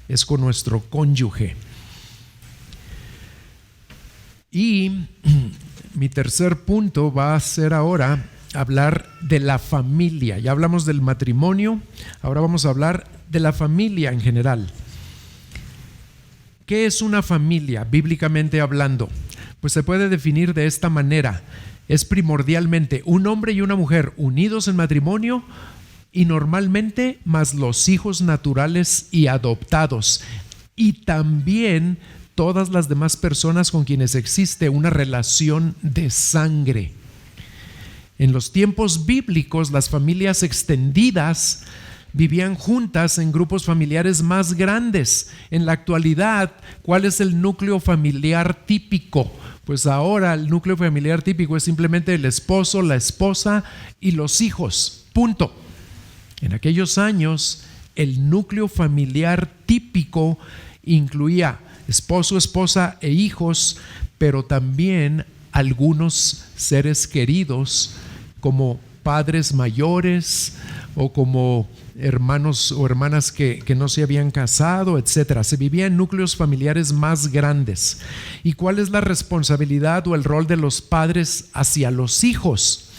B: es con nuestro cónyuge. Y mi tercer punto va a ser ahora hablar de la familia. Ya hablamos del matrimonio, ahora vamos a hablar de la familia en general. ¿Qué es una familia, bíblicamente hablando? Pues se puede definir de esta manera. Es primordialmente un hombre y una mujer unidos en matrimonio y normalmente más los hijos naturales y adoptados. Y también todas las demás personas con quienes existe una relación de sangre. En los tiempos bíblicos, las familias extendidas vivían juntas en grupos familiares más grandes. En la actualidad, ¿cuál es el núcleo familiar típico? Pues ahora el núcleo familiar típico es simplemente el esposo, la esposa y los hijos. Punto. En aquellos años, el núcleo familiar típico incluía esposo, esposa e hijos, pero también algunos seres queridos como padres mayores o como hermanos o hermanas que no se habían casado, etcétera. Se vivía en núcleos familiares más grandes. ¿Y cuál es la responsabilidad o el rol de los padres hacia los hijos?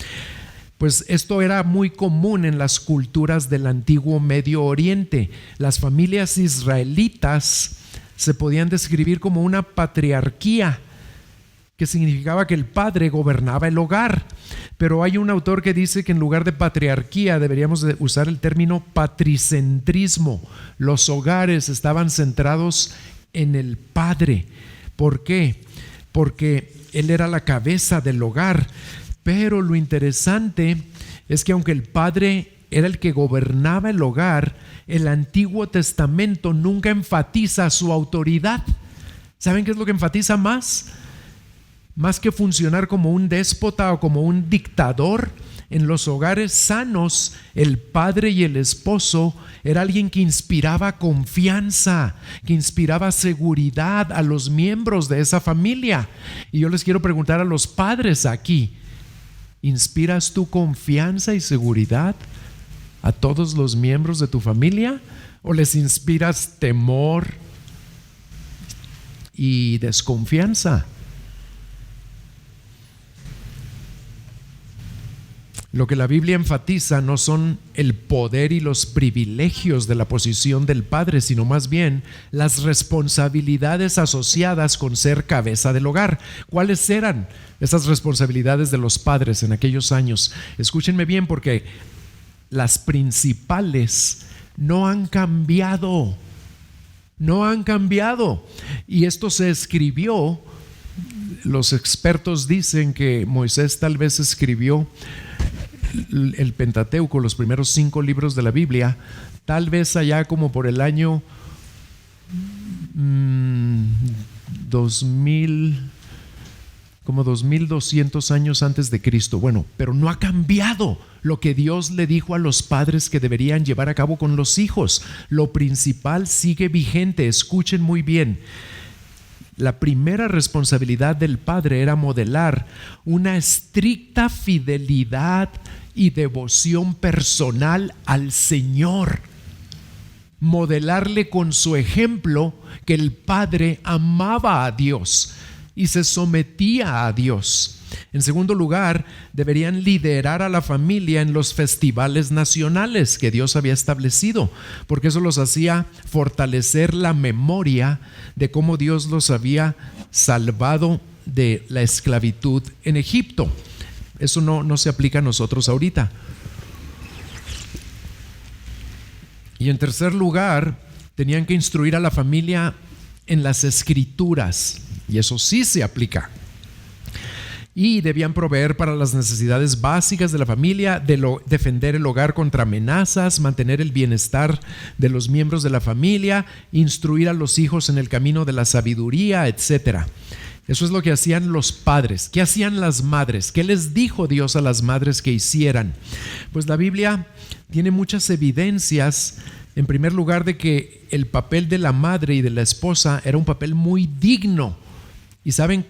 B: Pues esto era muy común en las culturas del antiguo Medio Oriente. Las familias israelitas se podían describir como una patriarquía, que significaba que el padre gobernaba el hogar. Pero hay un autor que dice que en lugar de patriarquía deberíamos de usar el término patricentrismo. Los hogares estaban centrados en el padre. ¿Por qué? Porque él era la cabeza del hogar. Pero lo interesante es que aunque el padre era el que gobernaba el hogar, el Antiguo Testamento nunca enfatiza su autoridad. ¿Saben qué es lo que enfatiza más? Más que funcionar como un déspota o como un dictador, en los hogares sanos, el padre y el esposo era alguien que inspiraba confianza, que inspiraba seguridad a los miembros de esa familia. Y yo les quiero preguntar a los padres aquí, ¿inspiras tu confianza y seguridad a todos los miembros de tu familia? ¿O les inspiras temor y desconfianza? Lo que la Biblia enfatiza no son el poder y los privilegios de la posición del padre, sino más bien las responsabilidades asociadas con ser cabeza del hogar. ¿Cuáles eran esas responsabilidades de los padres en aquellos años? Escúchenme bien, porque las principales no han cambiado. No han cambiado. Y esto se escribió. Los expertos dicen que Moisés tal vez escribió el Pentateuco, los primeros 5 libros de la Biblia, tal vez allá como por el año 2200 años antes de Cristo. Bueno, pero no ha cambiado lo que Dios le dijo a los padres que deberían llevar a cabo con los hijos. Lo principal sigue vigente. Escuchen muy bien. La primera responsabilidad del padre era modelar una estricta fidelidad y devoción personal al Señor. Modelarle con su ejemplo que el padre amaba a Dios y se sometía a Dios. En segundo lugar, deberían liderar a la familia en los festivales nacionales que Dios había establecido, porque eso los hacía fortalecer la memoria de cómo Dios los había salvado de la esclavitud en Egipto. Eso no se aplica a nosotros ahorita. Y en tercer lugar, tenían que instruir a la familia en las escrituras, y eso sí se aplica. Y debían proveer para las necesidades básicas de la familia, defender el hogar contra amenazas, mantener el bienestar de los miembros de la familia, instruir a los hijos en el camino de la sabiduría, etc. Eso es lo que hacían los padres. ¿Qué hacían las madres? ¿Qué les dijo Dios a las madres que hicieran? Pues la Biblia tiene muchas evidencias, en primer lugar, de que el papel de la madre y de la esposa era un papel muy digno. ¿Y saben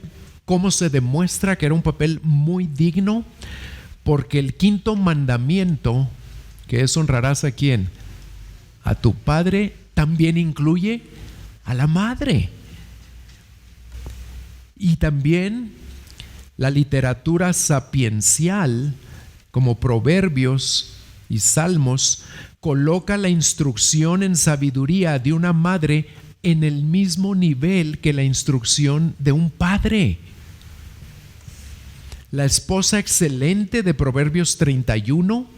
B: cómo se demuestra que era un papel muy digno? Porque el 5º mandamiento, que es honrarás a quién, a tu padre, también incluye a la madre. Y también la literatura sapiencial, como Proverbios y Salmos, coloca la instrucción en sabiduría de una madre en el mismo nivel que la instrucción de un padre. La esposa excelente de Proverbios 31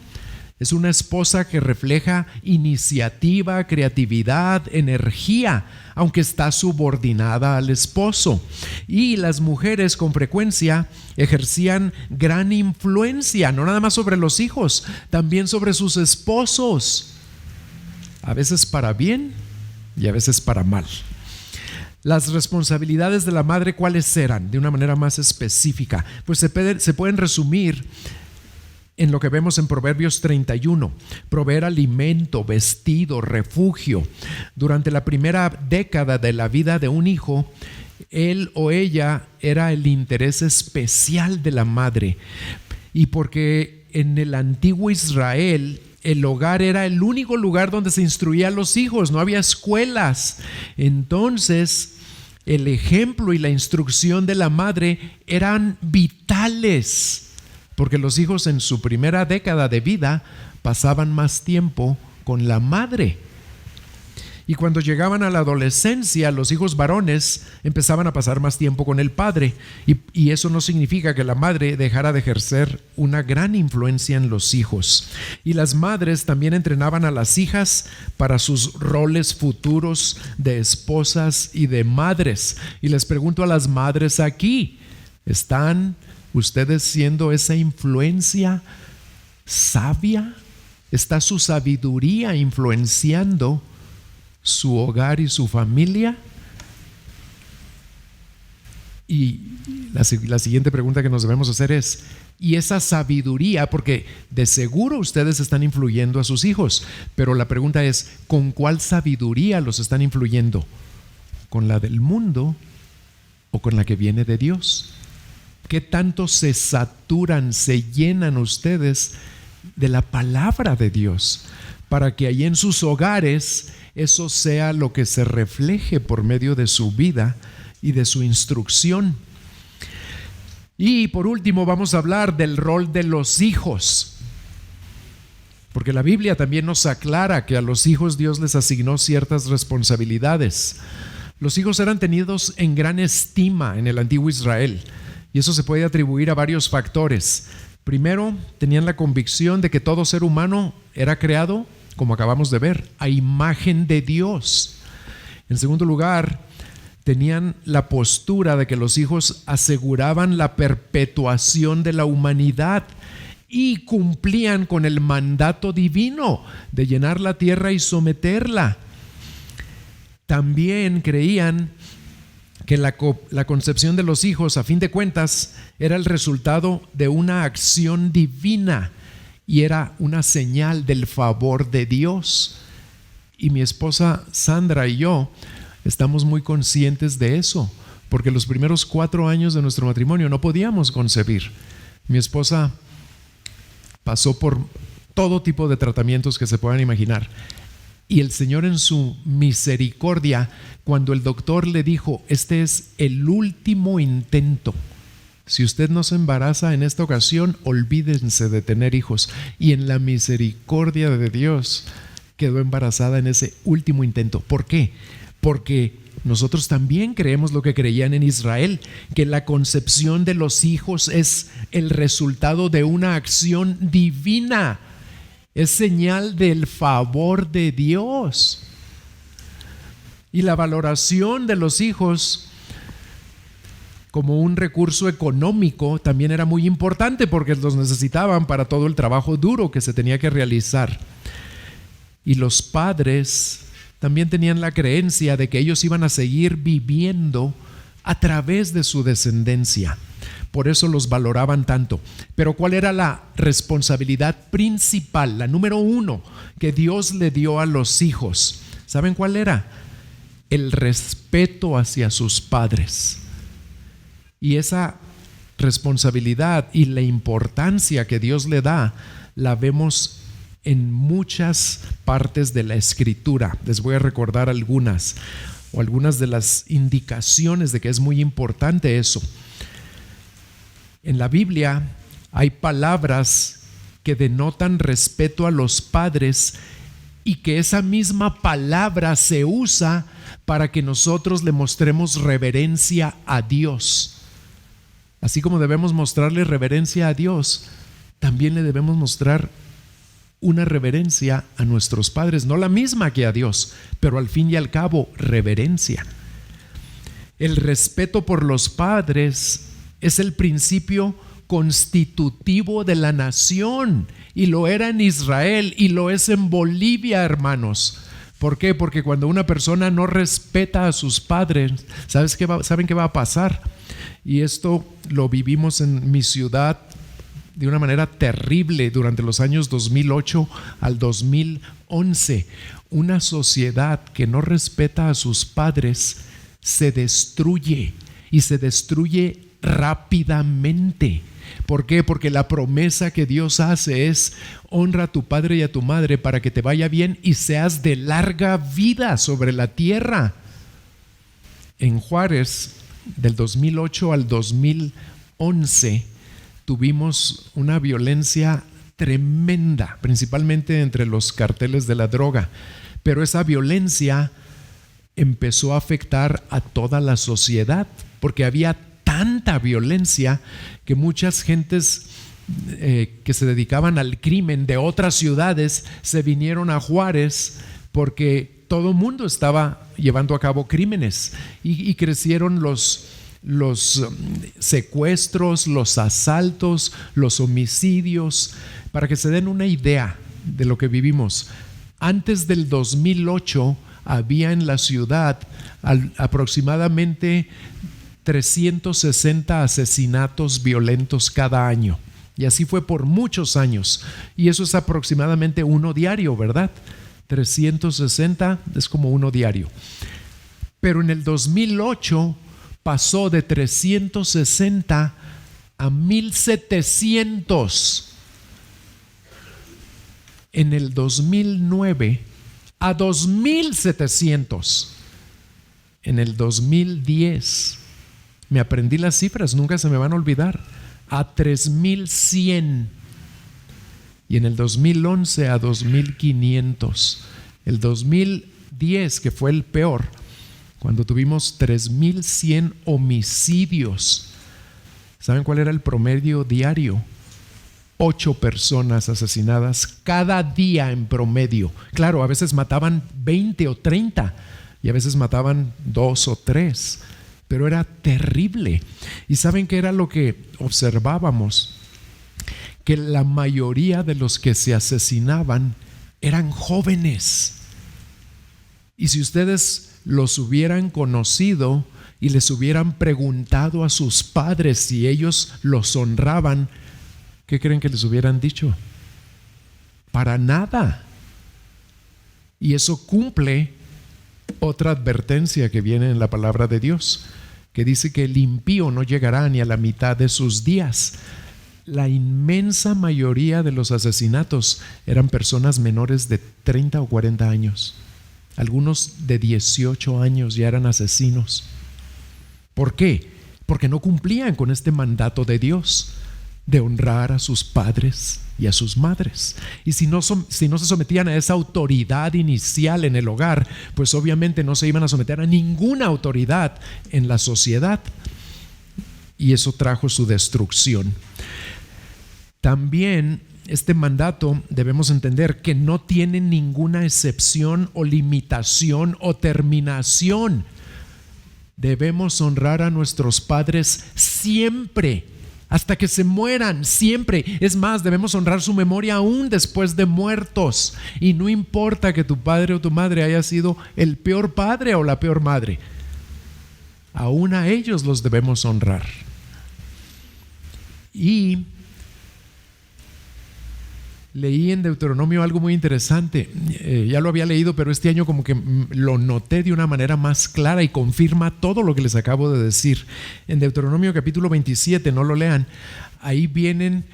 B: es una esposa que refleja iniciativa, creatividad, energía, aunque está subordinada al esposo. Y las mujeres con frecuencia ejercían gran influencia, no nada más sobre los hijos, también sobre sus esposos. a veces para bien y a veces para mal. Las responsabilidades de la madre, ¿cuáles eran? De una manera más específica, pues se pueden resumir en lo que vemos en Proverbios 31: proveer alimento, vestido, refugio. Durante la primera década de la vida de un hijo, él o ella era el interés especial de la madre. Y porque en el antiguo Israel el hogar era el único lugar donde se instruía a los hijos, no había escuelas. Entonces el ejemplo y la instrucción de la madre eran vitales, porque los hijos en su primera década de vida pasaban más tiempo con la madre. Y cuando llegaban a la adolescencia, los hijos varones empezaban a pasar más tiempo con el padre. Y eso no significa que la madre dejara de ejercer una gran influencia en los hijos. Y las madres también entrenaban a las hijas para sus roles futuros de esposas y de madres. Y les pregunto a las madres aquí, ¿están ustedes siendo esa influencia sabia? ¿Está su sabiduría influenciando su hogar y su familia? Y la siguiente pregunta que nos debemos hacer es, ¿y esa sabiduría? Porque de seguro ustedes están influyendo a sus hijos, pero la pregunta es, ¿con cuál sabiduría los están influyendo? ¿Con la del mundo o con la que viene de Dios? ¿Qué tanto se saturan, se llenan ustedes de la palabra de Dios para que allí en sus hogares eso sea lo que se refleje por medio de su vida y de su instrucción? Y por último vamos a hablar del rol de los hijos, porque la Biblia también nos aclara que a los hijos Dios les asignó ciertas responsabilidades. Los hijos eran tenidos en gran estima en el antiguo Israel, y eso se puede atribuir a varios factores. Primero, tenían la convicción de que todo ser humano era creado, como acabamos de ver, a imagen de Dios. En segundo lugar, tenían la postura de que los hijos aseguraban la perpetuación de la humanidad y cumplían con el mandato divino de llenar la tierra y someterla. También creían que la concepción de los hijos, a fin de cuentas, era el resultado de una acción divina y era una señal del favor de Dios. Y mi esposa Sandra y yo estamos muy conscientes de eso, porque los primeros 4 años de nuestro matrimonio no podíamos concebir. Mi esposa pasó por todo tipo de tratamientos que se puedan imaginar. Y el Señor en su misericordia, cuando el doctor le dijo, este es el último intento, si usted no se embaraza en esta ocasión, olvídense de tener hijos. Y en la misericordia de Dios quedó embarazada en ese último intento. ¿Por qué? Porque nosotros también creemos lo que creían en Israel, que la concepción de los hijos es el resultado de una acción divina. Es señal del favor de Dios. Y la valoración de los hijos como un recurso económico también era muy importante, porque los necesitaban para todo el trabajo duro que se tenía que realizar. Y los padres también tenían la creencia de que ellos iban a seguir viviendo a través de su descendencia. Por eso los valoraban tanto. Pero ¿cuál era la responsabilidad principal, la número 1 que Dios le dio a los hijos? ¿Saben cuál era? El respeto hacia sus padres. Y esa responsabilidad y la importancia que Dios le da, la vemos en muchas partes de la Escritura. Les voy a recordar algunas de las indicaciones de que es muy importante eso. En la Biblia hay palabras que denotan respeto a los padres y que esa misma palabra se usa para que nosotros le mostremos reverencia a Dios. Así como debemos mostrarle reverencia a Dios, también le debemos mostrar una reverencia a nuestros padres, no la misma que a Dios, pero al fin y al cabo reverencia. El respeto por los padres es el principio constitutivo de la nación, y lo era en Israel y lo es en Bolivia, hermanos. ¿Por qué? Porque cuando una persona no respeta a sus padres, ¿saben qué va a pasar? Y esto lo vivimos en mi ciudad de una manera terrible durante los años 2008 al 2011. Una sociedad que no respeta a sus padres se destruye, y se destruye rápidamente. ¿Por qué? Porque la promesa que Dios hace es: honra a tu padre y a tu madre para que te vaya bien y seas de larga vida sobre la tierra. En Juárez, del 2008 al 2011, tuvimos una violencia tremenda, principalmente entre los carteles de la droga. Pero esa violencia empezó a afectar a toda la sociedad, porque había tanta violencia que muchas gentes que se dedicaban al crimen de otras ciudades se vinieron a Juárez, porque todo el mundo estaba llevando a cabo crímenes, y crecieron los secuestros, los asaltos, los homicidios. Para que se den una idea de lo que vivimos, antes del 2008 había en la ciudad aproximadamente 360 asesinatos violentos cada año, y así fue por muchos años, y eso es aproximadamente uno diario, ¿verdad? 360 es como uno diario. Pero en el 2008 pasó de 360 a 1700. En el 2009 a 2700. En el 2010, me aprendí las cifras, nunca se me van a olvidar, a 3100. Y en el 2011 a 2500. El 2010, que fue el peor, cuando tuvimos 3100 homicidios. ¿Saben cuál era el promedio diario? 8 personas asesinadas cada día en promedio. Claro, a veces mataban 20 o 30 y a veces mataban 2 o 3, pero era terrible. ¿Y saben qué era lo que observábamos? Que la mayoría de los que se asesinaban eran jóvenes. Y si ustedes los hubieran conocido y les hubieran preguntado a sus padres si ellos los honraban, ¿qué creen que les hubieran dicho? Para nada. Y eso cumple otra advertencia que viene en la palabra de Dios, que dice que el impío no llegará ni a la mitad de sus días. La inmensa mayoría de los asesinatos eran personas menores de 30 o 40 años. Algunos de 18 años ya eran asesinos. ¿Por qué? Porque no cumplían con este mandato de Dios de honrar a sus padres y a sus madres. Y si no se sometían a esa autoridad inicial en el hogar, pues obviamente no se iban a someter a ninguna autoridad en la sociedad. Y eso trajo su destrucción. También este mandato debemos entender que no tiene ninguna excepción o limitación o terminación. Debemos honrar a nuestros padres siempre, hasta que se mueran, siempre. Es más, debemos honrar su memoria aún después de muertos. Y no importa que tu padre o tu madre haya sido el peor padre o la peor madre, aún a ellos los debemos honrar. Y leí en Deuteronomio algo muy interesante. Ya lo había leído, pero este año como que lo noté de una manera más clara y confirma todo lo que les acabo de decir. En Deuteronomio capítulo 27, no lo lean, ahí vienen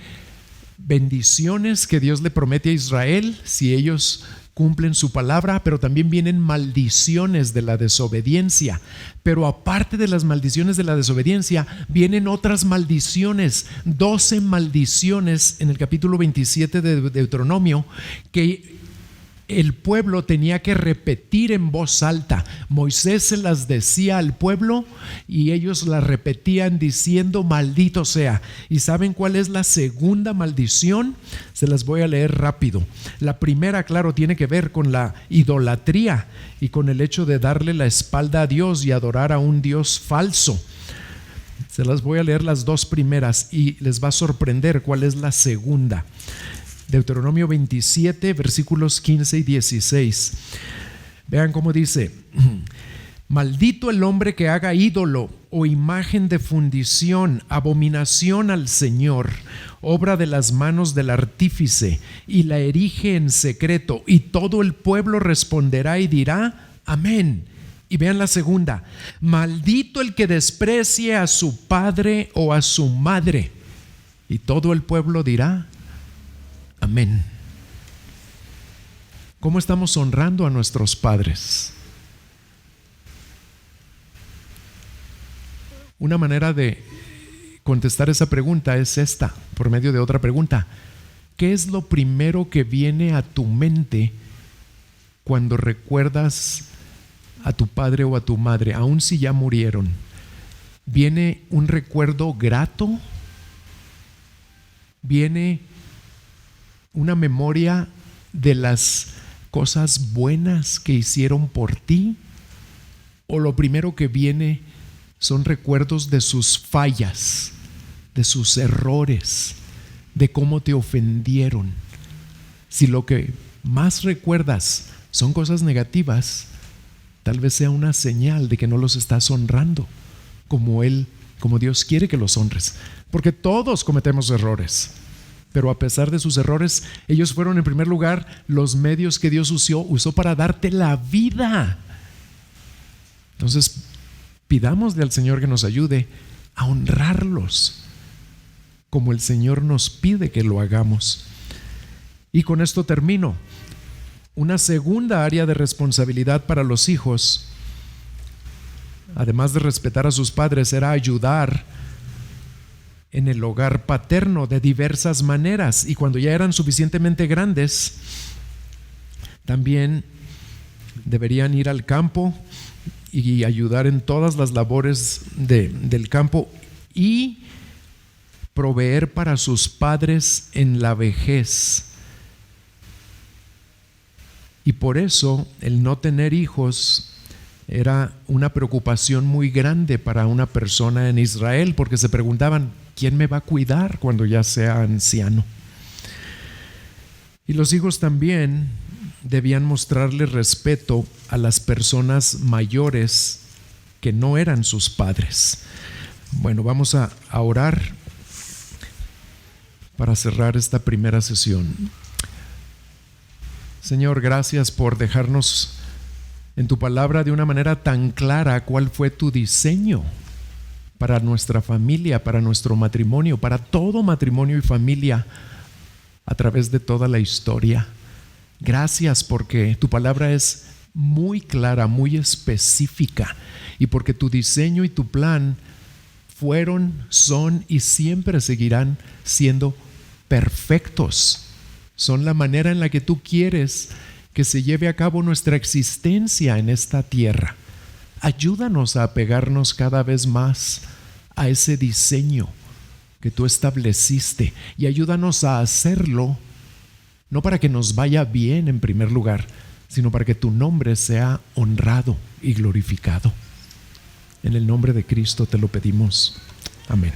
B: bendiciones que Dios le promete a Israel si ellos cumplen su palabra, pero también vienen maldiciones de la desobediencia. Pero aparte de las maldiciones de la desobediencia, vienen otras maldiciones, 12 maldiciones en el capítulo 27 de Deuteronomio, que el pueblo tenía que repetir en voz alta. Moisés se las decía al pueblo y ellos las repetían diciendo: maldito sea. ¿Y saben cuál es la segunda maldición? Se las voy a leer rápido. La primera, claro, tiene que ver con la idolatría y con el hecho de darle la espalda a Dios y adorar a un Dios falso. Se las voy a leer las dos primeras y les va a sorprender cuál es la segunda. Deuteronomio 27, versículos 15 y 16. Vean cómo dice: maldito el hombre que haga ídolo o imagen de fundición, abominación al Señor, obra de las manos del artífice, y la erige en secreto, y todo el pueblo responderá y dirá: amén. Y vean la segunda: maldito el que desprecie a su padre o a su madre, y todo el pueblo dirá: amén. ¿Cómo estamos honrando a nuestros padres? Una manera de contestar esa pregunta es esta, por medio de otra pregunta: ¿qué es lo primero que viene a tu mente cuando recuerdas a tu padre o a tu madre, aun si ya murieron? ¿Viene un recuerdo grato? ¿Viene una memoria de las cosas buenas que hicieron por ti? ¿O lo primero que viene son recuerdos de sus fallas, de sus errores, de cómo te ofendieron? Si lo que más recuerdas son cosas negativas, tal vez sea una señal de que no los estás honrando como Dios quiere que los honres. Porque todos cometemos errores, pero a pesar de sus errores, ellos fueron en primer lugar los medios que Dios usó para darte la vida. Entonces, pidámosle al Señor que nos ayude a honrarlos como el Señor nos pide que lo hagamos. Y con esto termino. Una segunda área de responsabilidad para los hijos, además de respetar a sus padres, era ayudar en el hogar paterno de diversas maneras. Y cuando ya eran suficientemente grandes, también deberían ir al campo y ayudar en todas las labores del campo y proveer para sus padres en la vejez. Y por eso el no tener hijos era una preocupación muy grande para una persona en Israel, porque se preguntaban: ¿quién me va a cuidar cuando ya sea anciano? Y los hijos también debían mostrarle respeto a las personas mayores que no eran sus padres. Bueno, vamos a orar para cerrar esta primera sesión. Señor, gracias por dejarnos en tu palabra de una manera tan clara cuál fue tu diseño para nuestra familia, para nuestro matrimonio, para todo matrimonio y familia a través de toda la historia. Gracias porque tu palabra es muy clara, muy específica, y porque tu diseño y tu plan fueron, son y siempre seguirán siendo perfectos. Son la manera en la que tú quieres que se lleve a cabo nuestra existencia en esta tierra. Ayúdanos a apegarnos cada vez más a ese diseño que tú estableciste, y ayúdanos a hacerlo no para que nos vaya bien en primer lugar, sino para que tu nombre sea honrado y glorificado. En el nombre de Cristo te lo pedimos. Amén.